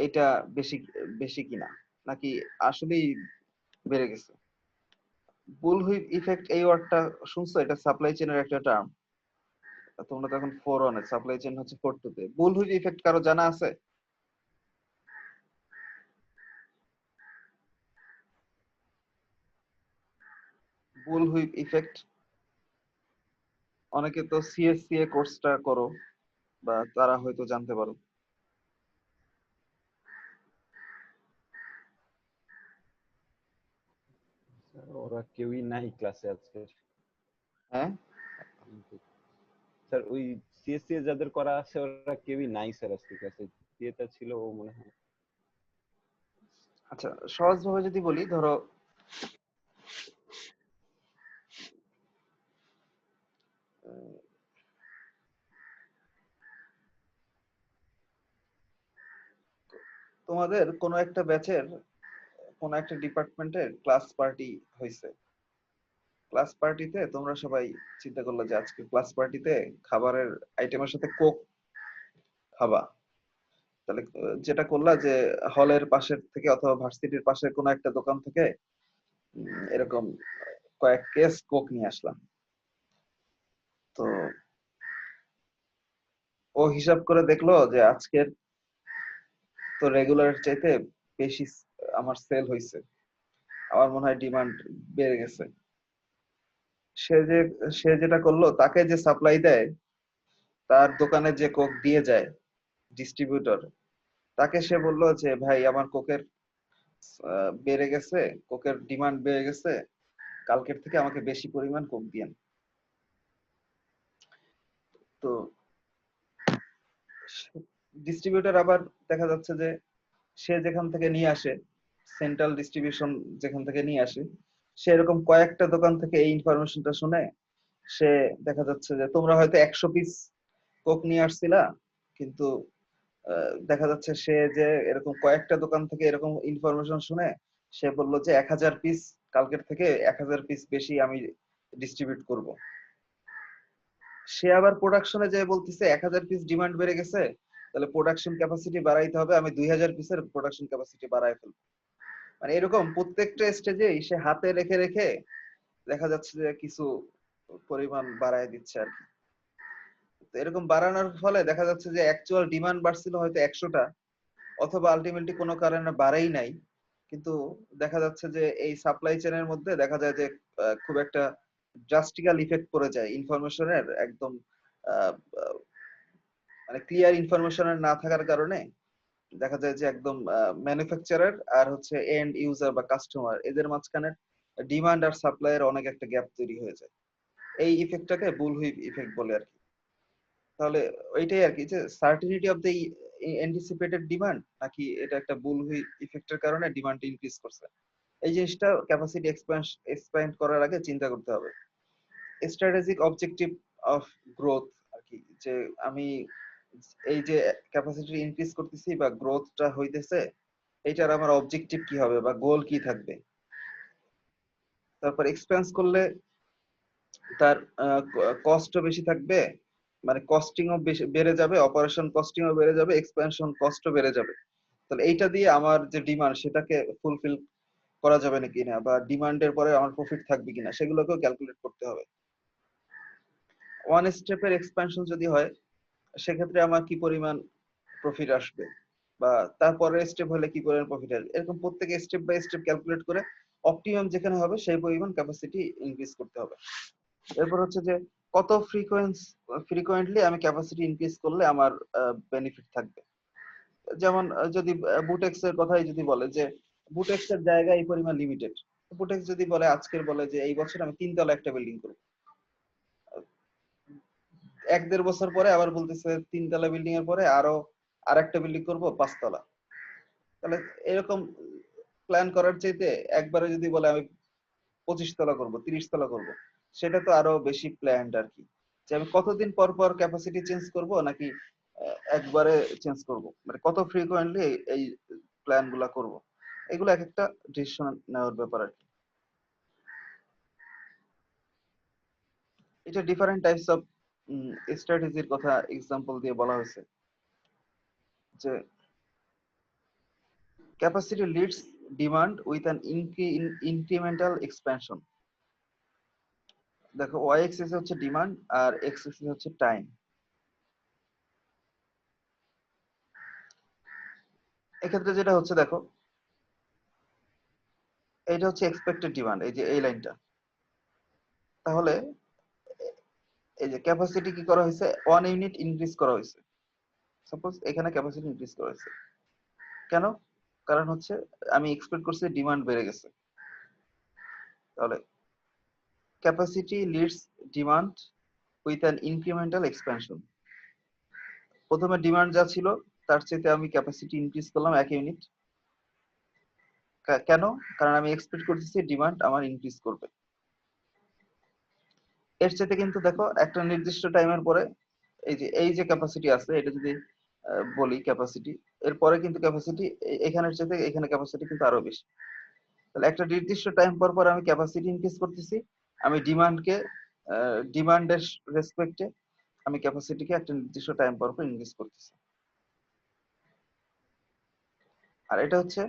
এটা বেশি বেশি কিনা, নাকি আসলেই বেড়ে গেছে। বুল হুইপ ইফেক্ট এই ওয়ার্ডটা শুনছো? এটা সাপ্লাই চেনের একটা টার্ম। তোমরা তো এখন 4-1 এ, সাপ্লাই চেইন হচ্ছে 4-2 তে। বুল হুইপ ইফেক্ট কারো জানা আছে? বুল হুইপ ইফেক্ট, অনেকে তো সিএসসিএ কোর্সটা করো, বা তারা হয়তো জানতে পারো। ওরা কেউই নাই ক্লাসে আজকে। হ্যাঁ, স্যার ওই সিএসসি যাদের করা আছে ওরা কেউই নাই স্যার আজকে ক্লাসে। সিএটা ছিল ও মনে হয়। আচ্ছা সহজ ভাবে যদি বলি, ধরো আহ, তোমাদের কোনো একটা ব্যাচের কোনো একটা ডিপার্টমেন্টের ক্লাস পার্টি হয়েছে। ক্লাস পার্টিতে তোমরা সবাই চিন্তা করলো যে আজকে ক্লাস পার্টিতে খাবারের আইটেমের সাথে কোক খাবা। তাহলে যেটা করলা যে হলের পাশের থেকে অথবা ভার্সিটির পাশের কোনো একটা দোকান থেকে এরকম কয়েক কেস কোক নিয়ে আসলাম। তো ও হিসাব করে দেখলো যে আজকের তো রেগুলার চাইতে বেশি আমার সেল হয়েছে, আমার মনে হয় ডিমান্ড বেড়ে গেছে। সে যে সে যেটা করলো, তাকে যে সাপ্লাই দেয়, তার দোকানে যে কোক দিয়ে যায় ডিস্ট্রিবিউটর, তাকে সে বললো যে ভাই আমার কোকের বেড়ে গেছে, কোকের ডিমান্ড বেড়ে গেছে, কালকের থেকে আমাকে বেশি পরিমাণ কোক দিয়েন। তো ডিস্ট্রিবিউটর আবার দেখা যাচ্ছে যে সে যেখান থেকে নিয়ে আসে, সেন্ট্রাল ডিস্ট্রিবিউশন যেখান থেকে নিয়ে আসে, সে এরকম কয়েকটা দোকান থেকে এই ইনফরমেশনটা শুনে সে দেখা যাচ্ছে যে তোমরা হয়তো 100 পিস কোক নিয়ে আসছিলা, কিন্তু দেখা যাচ্ছে সে যে এরকম কয়েকটা দোকান থেকে এরকম ইনফরমেশন শুনে সে বললো যে 1000 পিস, কালকের থেকে 1000 পিস বেশি আমি ডিস্ট্রিবিউট করব। সে আবার প্রোডাকশনে যে বলতেছে 1000 পিস ডিমান্ড বেড়ে গেছে, তাহলে প্রোডাকশন ক্যাপাসিটি বাড়াইতে হবে, আমি 2000 পিসের প্রোডাকশন ক্যাপাসিটি বাড়াই ফেলবো। মানে এরকম প্রত্যেকটা স্টেজে সে হাতে রেখে রেখে দেখা যাচ্ছে যে কিছু পরিমাণ বাড়ায় দিচ্ছে আর কি। তো এরকম বাড়ানোর ফলে দেখা যাচ্ছে যে অ্যাকচুয়াল ডিমান্ড বাড়ছিল হয়তো 100টা, অথবা আলটিমেটলি কোনো কারণে বাড়াই নাই, কিন্তু দেখা যাচ্ছে যে এই সাপ্লাই চেনের মধ্যে দেখা যায় যে খুব একটা ড্রাস্টিক্যাল ইফেক্ট পড়ে যায় ইনফরমেশনের, একদম আহ, আহ, মানে ক্লিয়ার ইনফরমেশনের না থাকার কারণে দেখা যায় যে একদম ম্যানুফ্যাকচারার আর হচ্ছে এন্ড ইউজার বা কাস্টমার, এদের মাঝখানে ডিমান্ড আর সাপ্লাইয়ের অনেক একটা গ্যাপ তৈরি হয়ে যায়। এই ইফেক্টটাকে বুল হুইপ ইফেক্ট বলে আর কি। তাহলে ওইটাই আর কি, যে certainty of the anticipated demand, নাকি এটা একটা বুল হুইপ ইফেক্টের কারণে ডিমান্ড ইনক্রিজ করছে, এই জিনিসটা ক্যাপাসিটি এক্সপ্যান্ড করার আগে চিন্তা করতে হবে। স্ট্র্যাটেজিক অবজেক্টিভ অফ গ্রোথ আর কি, যে আমি এই যে ক্যাপাসিটি ইনক্রিজ করতেছি বা গ্রোথটা হইতেছে, এইটার আমার অবজেক্টিভ কি হবে বা গোল কি থাকবে। তারপর এক্সপেন্স করলে তার কস্টও বেশি থাকবে, মানে কস্টিংও বেশি বেড়ে যাবে, অপারেশন কস্টিংও বেড়ে যাবে, এক্সপেনশন কস্টও বেড়ে যাবে। তাহলে এইটা দিয়ে আমার যে ডিমান্ড সেটাকে ফুলফিল করা যাবে নাকি না, বা ডিমান্ডের পরে আমার প্রফিট থাকবে কিনা, সেগুলোকেও ক্যালকুলেট করতে হবে। ওয়ান স্টেপের এক্সপেনশন যদি হয়, সেক্ষেত্রে আমার কি পরিমাণ প্রফিট আসবে, বা তারপরের স্টেপ হলে কি পরিমাণ প্রফিট আসবে, এরকম প্রত্যেকে স্টেপ বাই স্টেপ ক্যালকুলেট করে অপটিমাম যেখানে হবে সেই পরিমাণ ক্যাপাসিটি ইনক্রিজ করতে হবে। এরপর হচ্ছে যে কত ফ্রিকোয়েন্টলি আমি ক্যাপাসিটি ইনক্রিজ করলে আমার বেনিফিট থাকবে। যেমন যদি বুটেক্স এর কথাই যদি বলে যে বুটেক্স এর জায়গা এই পরিমাণ লিমিটেড, বুটেক্স যদি বলে আজকের বলে যে এই বছর আমি 3 তলা একটা বিল্ডিং করবো, 1-1.5 বছর পরে আবার বলতেছে 3 তলা বিল্ডিং এর পরে আরো আরেকটা বিল্ডিং করবো 5 তলা। তাহলে এরকম প্ল্যান করার চাইতে একবারে যদি বলে আমি 25 তলা করবো, 30 তলা করবো, সেটা তো আরো বেশি প্ল্যান্ড আর কি। যে আমি কতদিন পর পর ক্যাপাসিটি চেঞ্জ করব, নাকি একবারে চেঞ্জ করব, মানে কত ফ্রিকোয়েন্টলি এই প্ল্যান গুলা করব, এগুলো এক একটা ডিসিশন নেওয়ার ব্যাপার আর কি। এটা ডিফারেন্ট টাইপস অফ স্ট্র্যাটেজির কথা এক্সাম্পল দিয়ে বলা হয়েছে, যে capacity leads demand with an incremental expansion. দেখো ওয়াই এক্সিস হচ্ছে ডিমান্ড আর এক্স এক্সিস হচ্ছে টাইম। এক্ষেত্রে যেটা হচ্ছে দেখো, এইটা হচ্ছে এক্সপেক্টেড ডিমান্ড, এই যে এই লাইনটা। তাহলে এই যে ক্যাপাসিটি কি করা হয়েছে, 1 ইউনিট ইনক্রিজ করা হয়েছে। সাপোজ এখানে ক্যাপাসিটি ইনক্রিজ করা হয়েছে কেন? কারণ হচ্ছে আমি এক্সপেক্ট করছি ডিমান্ড বেড়ে গেছে। তাহলে capacity leads demand with an incremental expansion. প্রথমে ডিমান্ড যা ছিল তার চাইতে আমি ক্যাপাসিটি ইনক্রিজ করলাম 1 ইউনিট। কেন? কারণ আমি এক্সপেক্ট করতেছি ডিমান্ড আমার ইনক্রিজ করবে। এর চাইতে কিন্তু দেখো একটা নির্দিষ্ট টাইমের পরে এই যে ক্যাপাসিটি আছে, এটা যদি বলি ক্যাপাসিটি, এরপরে কিন্তু ক্যাপাসিটি এখানের চাইতে এখানে ক্যাপাসিটি কিন্তু আরো বেশি। তাহলে একটা নির্দিষ্ট টাইম পর পর আমি ক্যাপাসিটি ইনক্রিজ করতেছি, আমি ডিমান্ডের রেসপেক্টে আমি ক্যাপাসিটিকে একটা নির্দিষ্ট টাইম পর পর ইনক্রিজ করতেছি। আর এটা হচ্ছে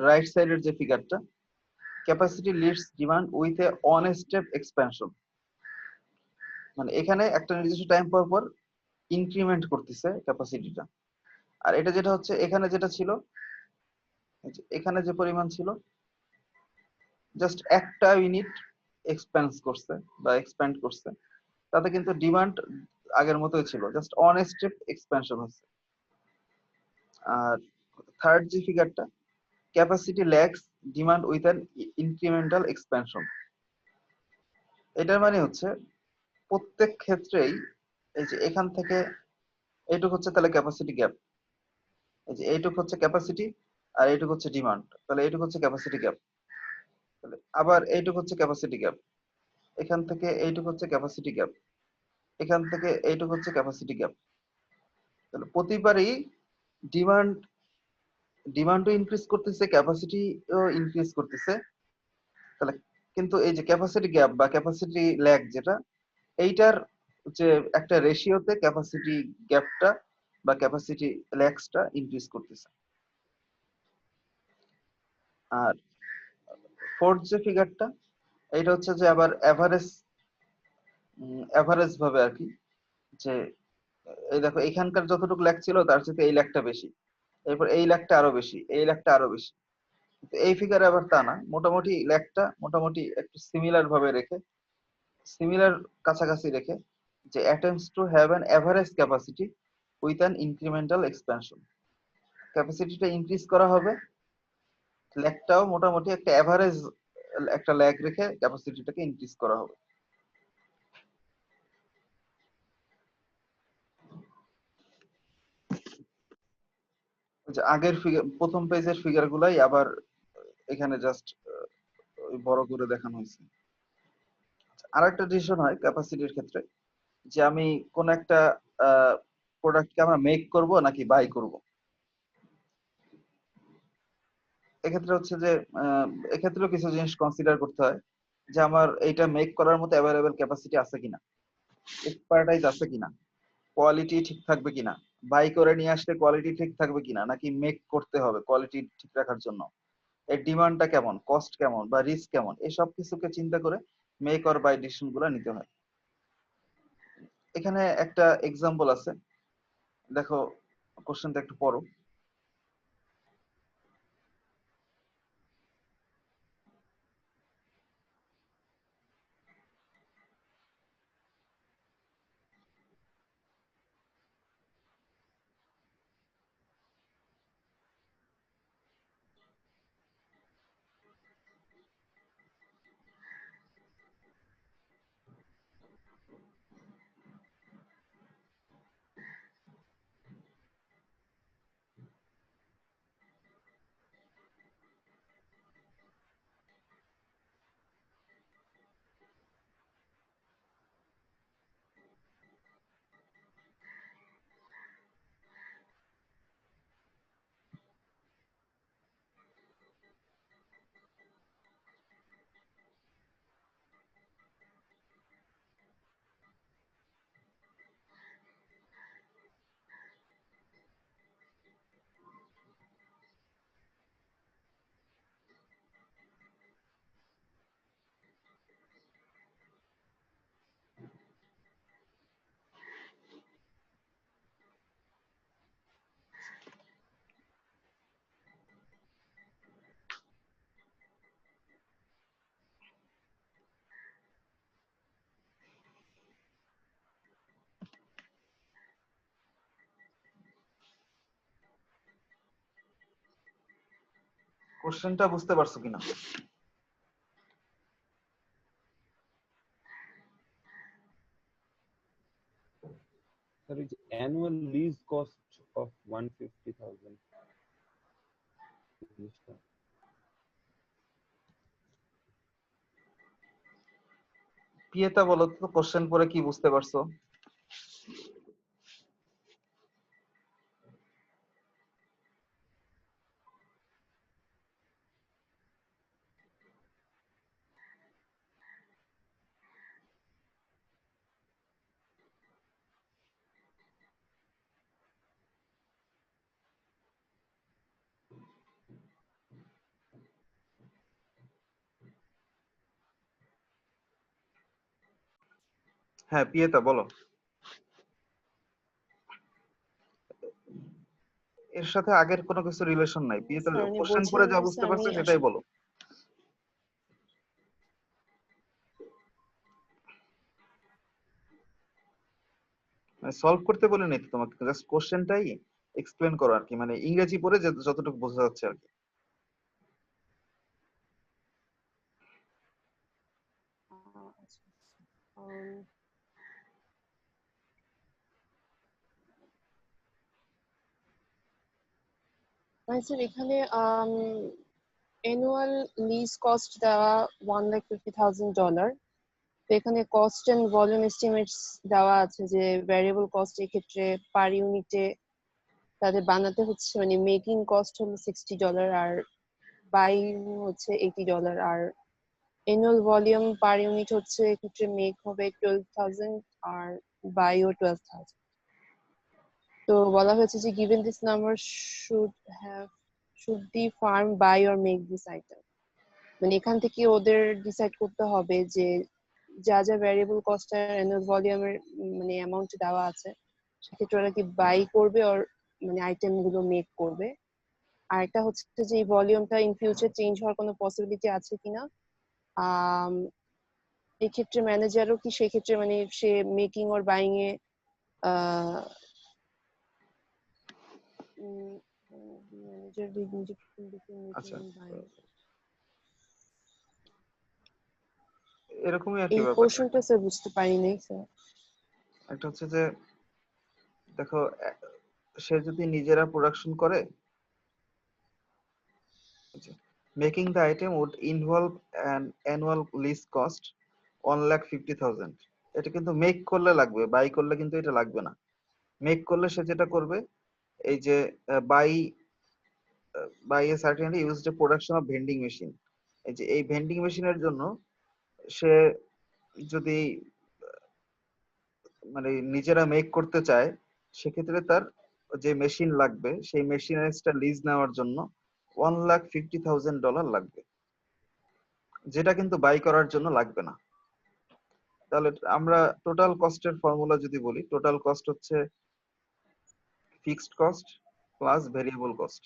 রাইট সাইডের যে ফিগারটা, capacity leads demand with a one step expansion. মানে এখানে একটা নির্দিষ্ট টাইম পর পর ইনক্রিমেন্ট করতেছে ক্যাপাসিটিটা। আর এটা যেটা হচ্ছে এখানে যেটা ছিল, এখানে যে পরিমাণ ছিল জাস্ট একটা ইউনিট এক্সপ্যান্স করছে বা এক্সপ্যান্ড করছে, তাতে কিন্তু ডিমান্ড আগের মতোই ছিল, জাস্ট অন স্টেপ এক্সপ্যানশন হচ্ছে। আর থার্ড যে ফিগারটা, capacity lags demand with an incremental expansion. এটার মানে হচ্ছে প্রত্যেক ক্ষেত্রেই এই যে এখান থেকে এইটুক হচ্ছে তাহলে ক্যাপাসিটি গ্যাপ, এই যে এইটুক হচ্ছে ক্যাপাসিটি আর এইটুক হচ্ছে ডিমান্ড, তাহলে এইটুক হচ্ছে ক্যাপাসিটি গ্যাপ। তাহলে আবার এইটুক হচ্ছে ক্যাপাসিটি গ্যাপ, এখান থেকে এইটুক হচ্ছে ক্যাপাসিটি গ্যাপ, এখান থেকে এইটুক হচ্ছে ক্যাপাসিটি গ্যাপ। তাহলে প্রতিবারই ডিমান্ড ডিমান্ডও ইনক্রিজ করতেছে, ক্যাপাসিটিও ইনক্রিজ করতেছে। তাহলে কিন্তু এই যে ক্যাপাসিটি গ্যাপ বা ক্যাপাসিটি ল্যাগ যেটা, এইটার যে একটা রেশিওতে ক্যাপাসিটি গ্যাপটা বা ক্যাপাসিটি ল্যাগসটা ইনক্রিজ করতেছে। আর ফোর্থ যে ফিগারটা, এইটা হচ্ছে যে আবার এভারেজ ভাবে আর কি, যে এই দেখো এখানকার যতটুকু ল্যাগ ছিল তার সাথে এই ল্যাগটা বেশি, এরপর এই ল্যাগটা আরো বেশি, এই ল্যাগটা আরো বেশি। কিন্তু এই ফিগারে আবার তা না, মোটামুটি ল্যাগটা মোটামুটি একটু সিমিলার ভাবে রেখে, সিমিলার কাছাকাছি রেখে, যে attempts to have an average capacity with an incremental expansion। ক্যাপাসিটিটা ইনক্রিজ করা হবে, ল্যাগটাও মোটামুটি একটা এভারেজ একটা ল্যাগ রেখে ক্যাপাসিটিটাকে ইনক্রিজ করা হবে। যে আগের ফিগার, প্রথম পেজের ফিগার গুলাই আবার এখানে জাস্ট বড় করে দেখানো হয়েছে। আর একটা ডিসিশন হয় ক্যাপাসিটির ক্ষেত্রে, যে আমি কোন একটা প্রোডাক্টকে আমরা মেক করব নাকি বাই করব। এক্ষেত্রে হচ্ছে যে এক্ষেত্রেও কিছু জিনিস কনসিডার করতে হয়, যে আমার এইটা মেক করার মতো অ্যাভেলেবেল ক্যাপাসিটি আছে কিনা, এক্সপার্টাইজ আছে কিনা, কোয়ালিটি ঠিক থাকবে কিনা, বাই করে নিয়ে আসলে কোয়ালিটি ঠিক থাকবে কিনা, নাকি মেক করতে হবে কোয়ালিটি ঠিক রাখার জন্য, এর ডিমান্ডটা কেমন, কস্ট কেমন বা রিস্ক কেমন, এই সব কিছুকে চিন্তা করে মেক অর বাই ডিসিশন গুলো নিতে হয়। এখানে একটা এক্সাম্পল আছে, দেখো কোশ্চেনটা একটু পড়ো। কোশ্চেনটা বুঝতে পারছো কিনা? Sir, is annual lease cost of 150,000. পিয়েতা বলো তো কোশ্চেন পরে কি বুঝতে পারছো? হ্যাঁ পিয়েতা বলো। এর সাথে আগের কোনো কিছু রিলেশন নাই। পিয়েতা স্যার উনি কোশ্চেন পরে বলছিলেন যা যে বুঝতে স্যার পারছো আমি সেটাই বলো। মানে সলভ করতে বলি নাই তো তোমাকে, জাস্ট কোশ্চেনটাই এক্সপ্লেন করো আর কি, মানে ইংরেজি পড়ে যতটুকু বোঝা যাচ্ছে আর কি। আচ্ছা, উম, মানে স্যার এখানে অ্যানুয়াল লিজ কস্ট দেওয়া $150,000। তো এখানে কস্ট এন্ড ভলিউম এস্টিমেটস দেওয়া আছে যে ভ্যারিয়েবল কস্ট এক্ষেত্রে পার ইউনিটে তাদের বানাতে হচ্ছে, মানে মেকিং কস্ট হলো $60 আর বাইং হচ্ছে $80 আর অ্যানুয়াল ভলিউম পার ইউনিট হচ্ছে এক্ষেত্রে মেক হবে 12,000 আর বাইও 12,000। তো বলা হয়েছে যে given this number should the farm buy or make this item, মানে এখান থেকে ওদের ডিসাইড করতে হবে যে যা যা ভ্যারিয়েবল কস্ট আর অ্যানুয়াল ভলিউমের মানে অ্যামাউন্ট দেওয়া আছে সেক্ষেত্রে ওরা কি বাই করবে আর মানে আইটেম গুলো মেক করবে। আর একটা হচ্ছে যে এই ভলিউমটা ইন ফিউচার চেঞ্জ হওয়ার কোনো পসিবিলিটি আছে কিনা। এক্ষেত্রে ম্যানেজারও কি সেক্ষেত্রে মানে সে মেকিং ওর বাইং এ ম্যানেজার আচ্ছা এরকমই আর কি এই ব্যাপার। পোর্শনটা স্যার বুঝতে পারি নাই স্যার। একটা হচ্ছে যে দেখো সে যদি নিজেরা প্রোডাকশন করে, making the item would involve an annual lease cost 1,50,000। এটা কিন্তু মেক করলে লাগবে, বাই করলে কিন্তু এটা লাগবে না। মেক করলে সে যেটা করবে, এই যে buy a certainly used a production of vending machine, এই যে এই ভেন্ডিং মেশিনের জন্য সে যদি মানে নিজেরা মেক করতে চায়, সেক্ষেত্রে তার যে মেশিন লাগবে সেই মেশিনারিজটা লিজ নেওয়ার জন্য $1,50,000 লাগবে, যেটা কিন্তু বাই করার জন্য লাগবে না। তাহলে আমরা টোটাল কস্টের ফর্মুলা যদি বলি, টোটাল কস্ট হচ্ছে fixed cost plus variable cost.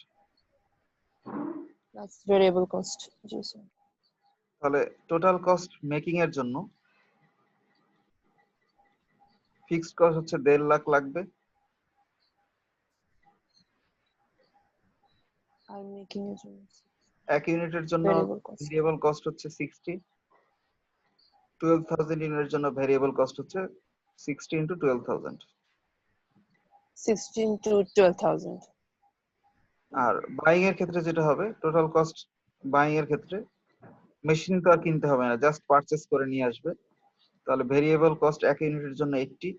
Plus variable cost. জি স্যার। তাহলে টোটাল কস্ট মেকিং এর জন্য ফিক্সড কস্ট হচ্ছে 1.5 লাখ লাগবে, আর মেকিং এর জন্য এক ইউনিটের জন্য ভেরিয়েবল কস্ট ভেরিয়েবল কস্ট হচ্ছে 60, 12,000 ইউনিটের জন্য ভেরিয়েবল কস্ট হচ্ছে 60 ইন্টু 12,000। 16 to 12,000। আর বাইং এর ক্ষেত্রে যেটা হবে, টোটাল কস্ট বাইং এর ক্ষেত্রে মেশিন তো আর কিনতে হবে না, জাস্ট পারচেজ করে নিয়ে আসবে। তাহলে ভেরিয়েবল কস্ট এক ইউনিটের জন্য 80,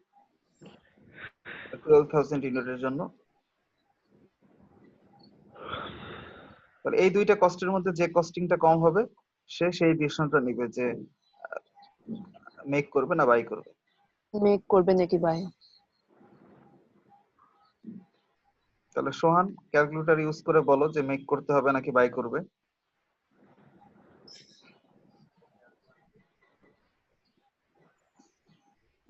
12,000 ইউনিটের জন্য। তাহলে এই দুইটা কস্টের মধ্যে যে কস্টিংটা কম হবে সে সেই ডিসিশনটা নিবে যে মেক করবে না বাই করবে। মেক করবে নাকি বাই। তাহলে সোহান ক্যালকুলেটর ইউজ করে বলো যে মেক করতে হবে নাকি বাই করবে।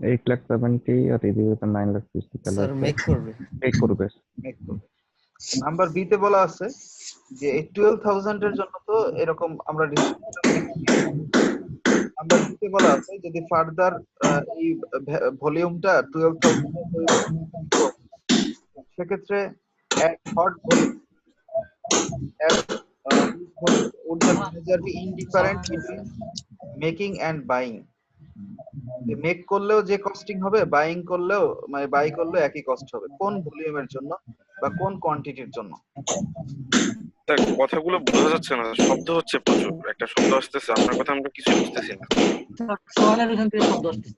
8,70,000 আর এদিকে তো 9,60,000 তাহলে স্যার মেক করবে। মেক করবে। মেক করবে। নাম্বার বি তে বলা আছে যে এই 12,000 এর জন্য তো এরকম আমরা নাম্বার বি তে বলা আছে যদি ফার্দার এই ভলিউমটা 12,000 সেক্ষেত্রে at hot volume at would the manager be indifferent between making and buying? Make করলেও যে কস্টিং হবে, বাইং করলেও মানে বাই করলেও একই কস্ট হবে, কোন ভলিউমের জন্য বা কোন কোয়ান্টিটির জন্য? স্যার কথাগুলো বোঝা যাচ্ছে না, শব্দ হচ্ছে প্রচুর, একটা শব্দ আসতেছে, আপনার কথা আমরা কিছু বুঝতেছি না। সোহানের ওখান থেকে শব্দ আসতেছে।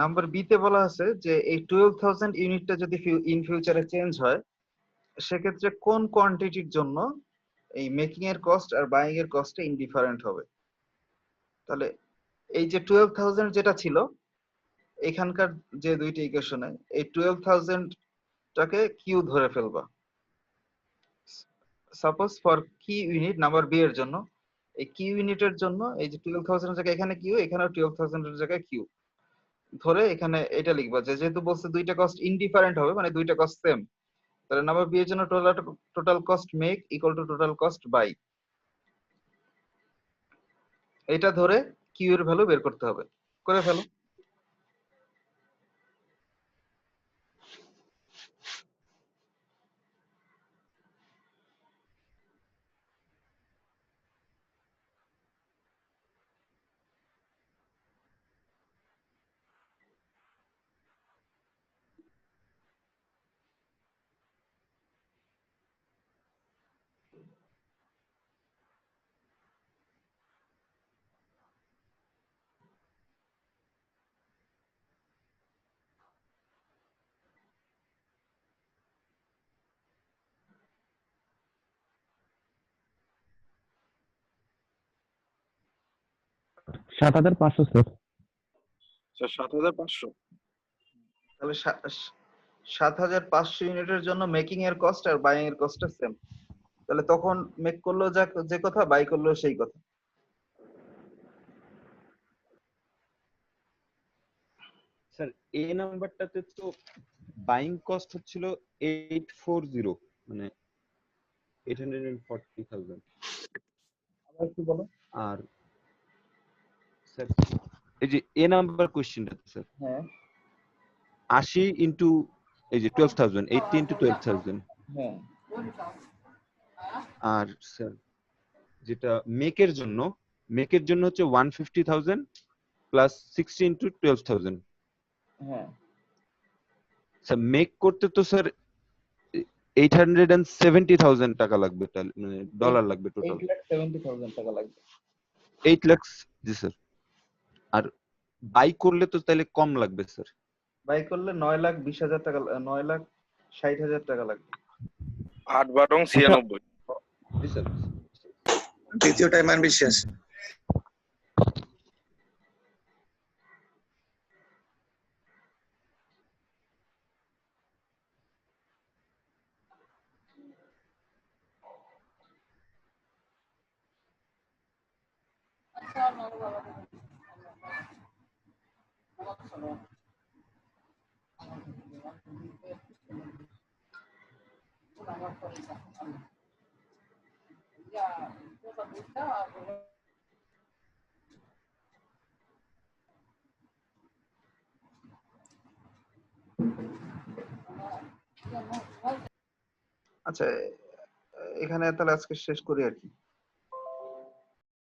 নাম্বার বি তে বলা আছে যে এই 12,000 ইউনিটটা যদি ইন ফিউচারে চেঞ্জ হয়, সেক্ষেত্রে কোন কোয়ান্টিটির জন্য এই মেকিং এর কস্ট আর বাইং এর কস্টে ইনডিফারেন্ট হবে। তাহলে এই যে 12,000 যেটা ছিল এখানকার যে দুইটা ইকুয়েশনে, এই 12,000 টাকে কিউ ধরে ফেলবা। সাপোজ ফর কি ইউনিট নাম্বার বি এর জন্য, এই কিউ ইউনিটের জন্য এই যে 12,000 এর জায়গায় এখানে কিউ, এখানেও 12,000 এর জায়গায় কিউ ধরে এখানে এটা লিখবা যে যেহেতু বলছে দুইটা কস্ট ইনডিফারেন্ট হবে, মানে দুইটা কস্ট সেম, তাহলে নাম্বার বি এর জন্য total cost make equal to total cost buy, এটা ধরে কিউ এর ভ্যালু বের করতে হবে। করে ফেলো। সাত হাজার পাঁচশো স্যার। স্যার 7,500। তাহলে 7,500 ইউনিটের জন্য মেকিং এর কস্ট আর বাইং এর কস্টটা সেম, তাহলে তখন মেক করলেও যে কথা, বাই করলেও সেই কথা। স্যার এ নাম্বারটাতে তো বাইং কস্ট হচ্ছিল 840, মানে 840,000। আবার কি বলো? আর স্যার এই যে এ নাম্বার কোশ্চেনটা স্যার হ্যাঁ 80 ইনটু এই যে 12,000, 80 ইনটু 12,000। হ্যাঁ আর স্যার যেটা মেকের জন্য হচ্ছে 150,000 প্লাস 60 ইনটু 12,000। হ্যাঁ স্যার মেক করতে তো স্যার 870,000 টাকা লাগবে, তাহলে মানে ডলার লাগবে টোটাল 8,70,000 টাকা লাগবে। 8 লাখ। জি স্যার। আর বাই করলে তো তাহলে কম লাগবে স্যার। বাই করলে 9,20,000 টাকা, 9,60,000 টাকা লাগবে। 8 বারং 96। জি স্যার। দ্বিতীয়টাই মান বিশ্বাস। আচ্ছা, এখানে তাহলে আজকে শেষ করি আর কি।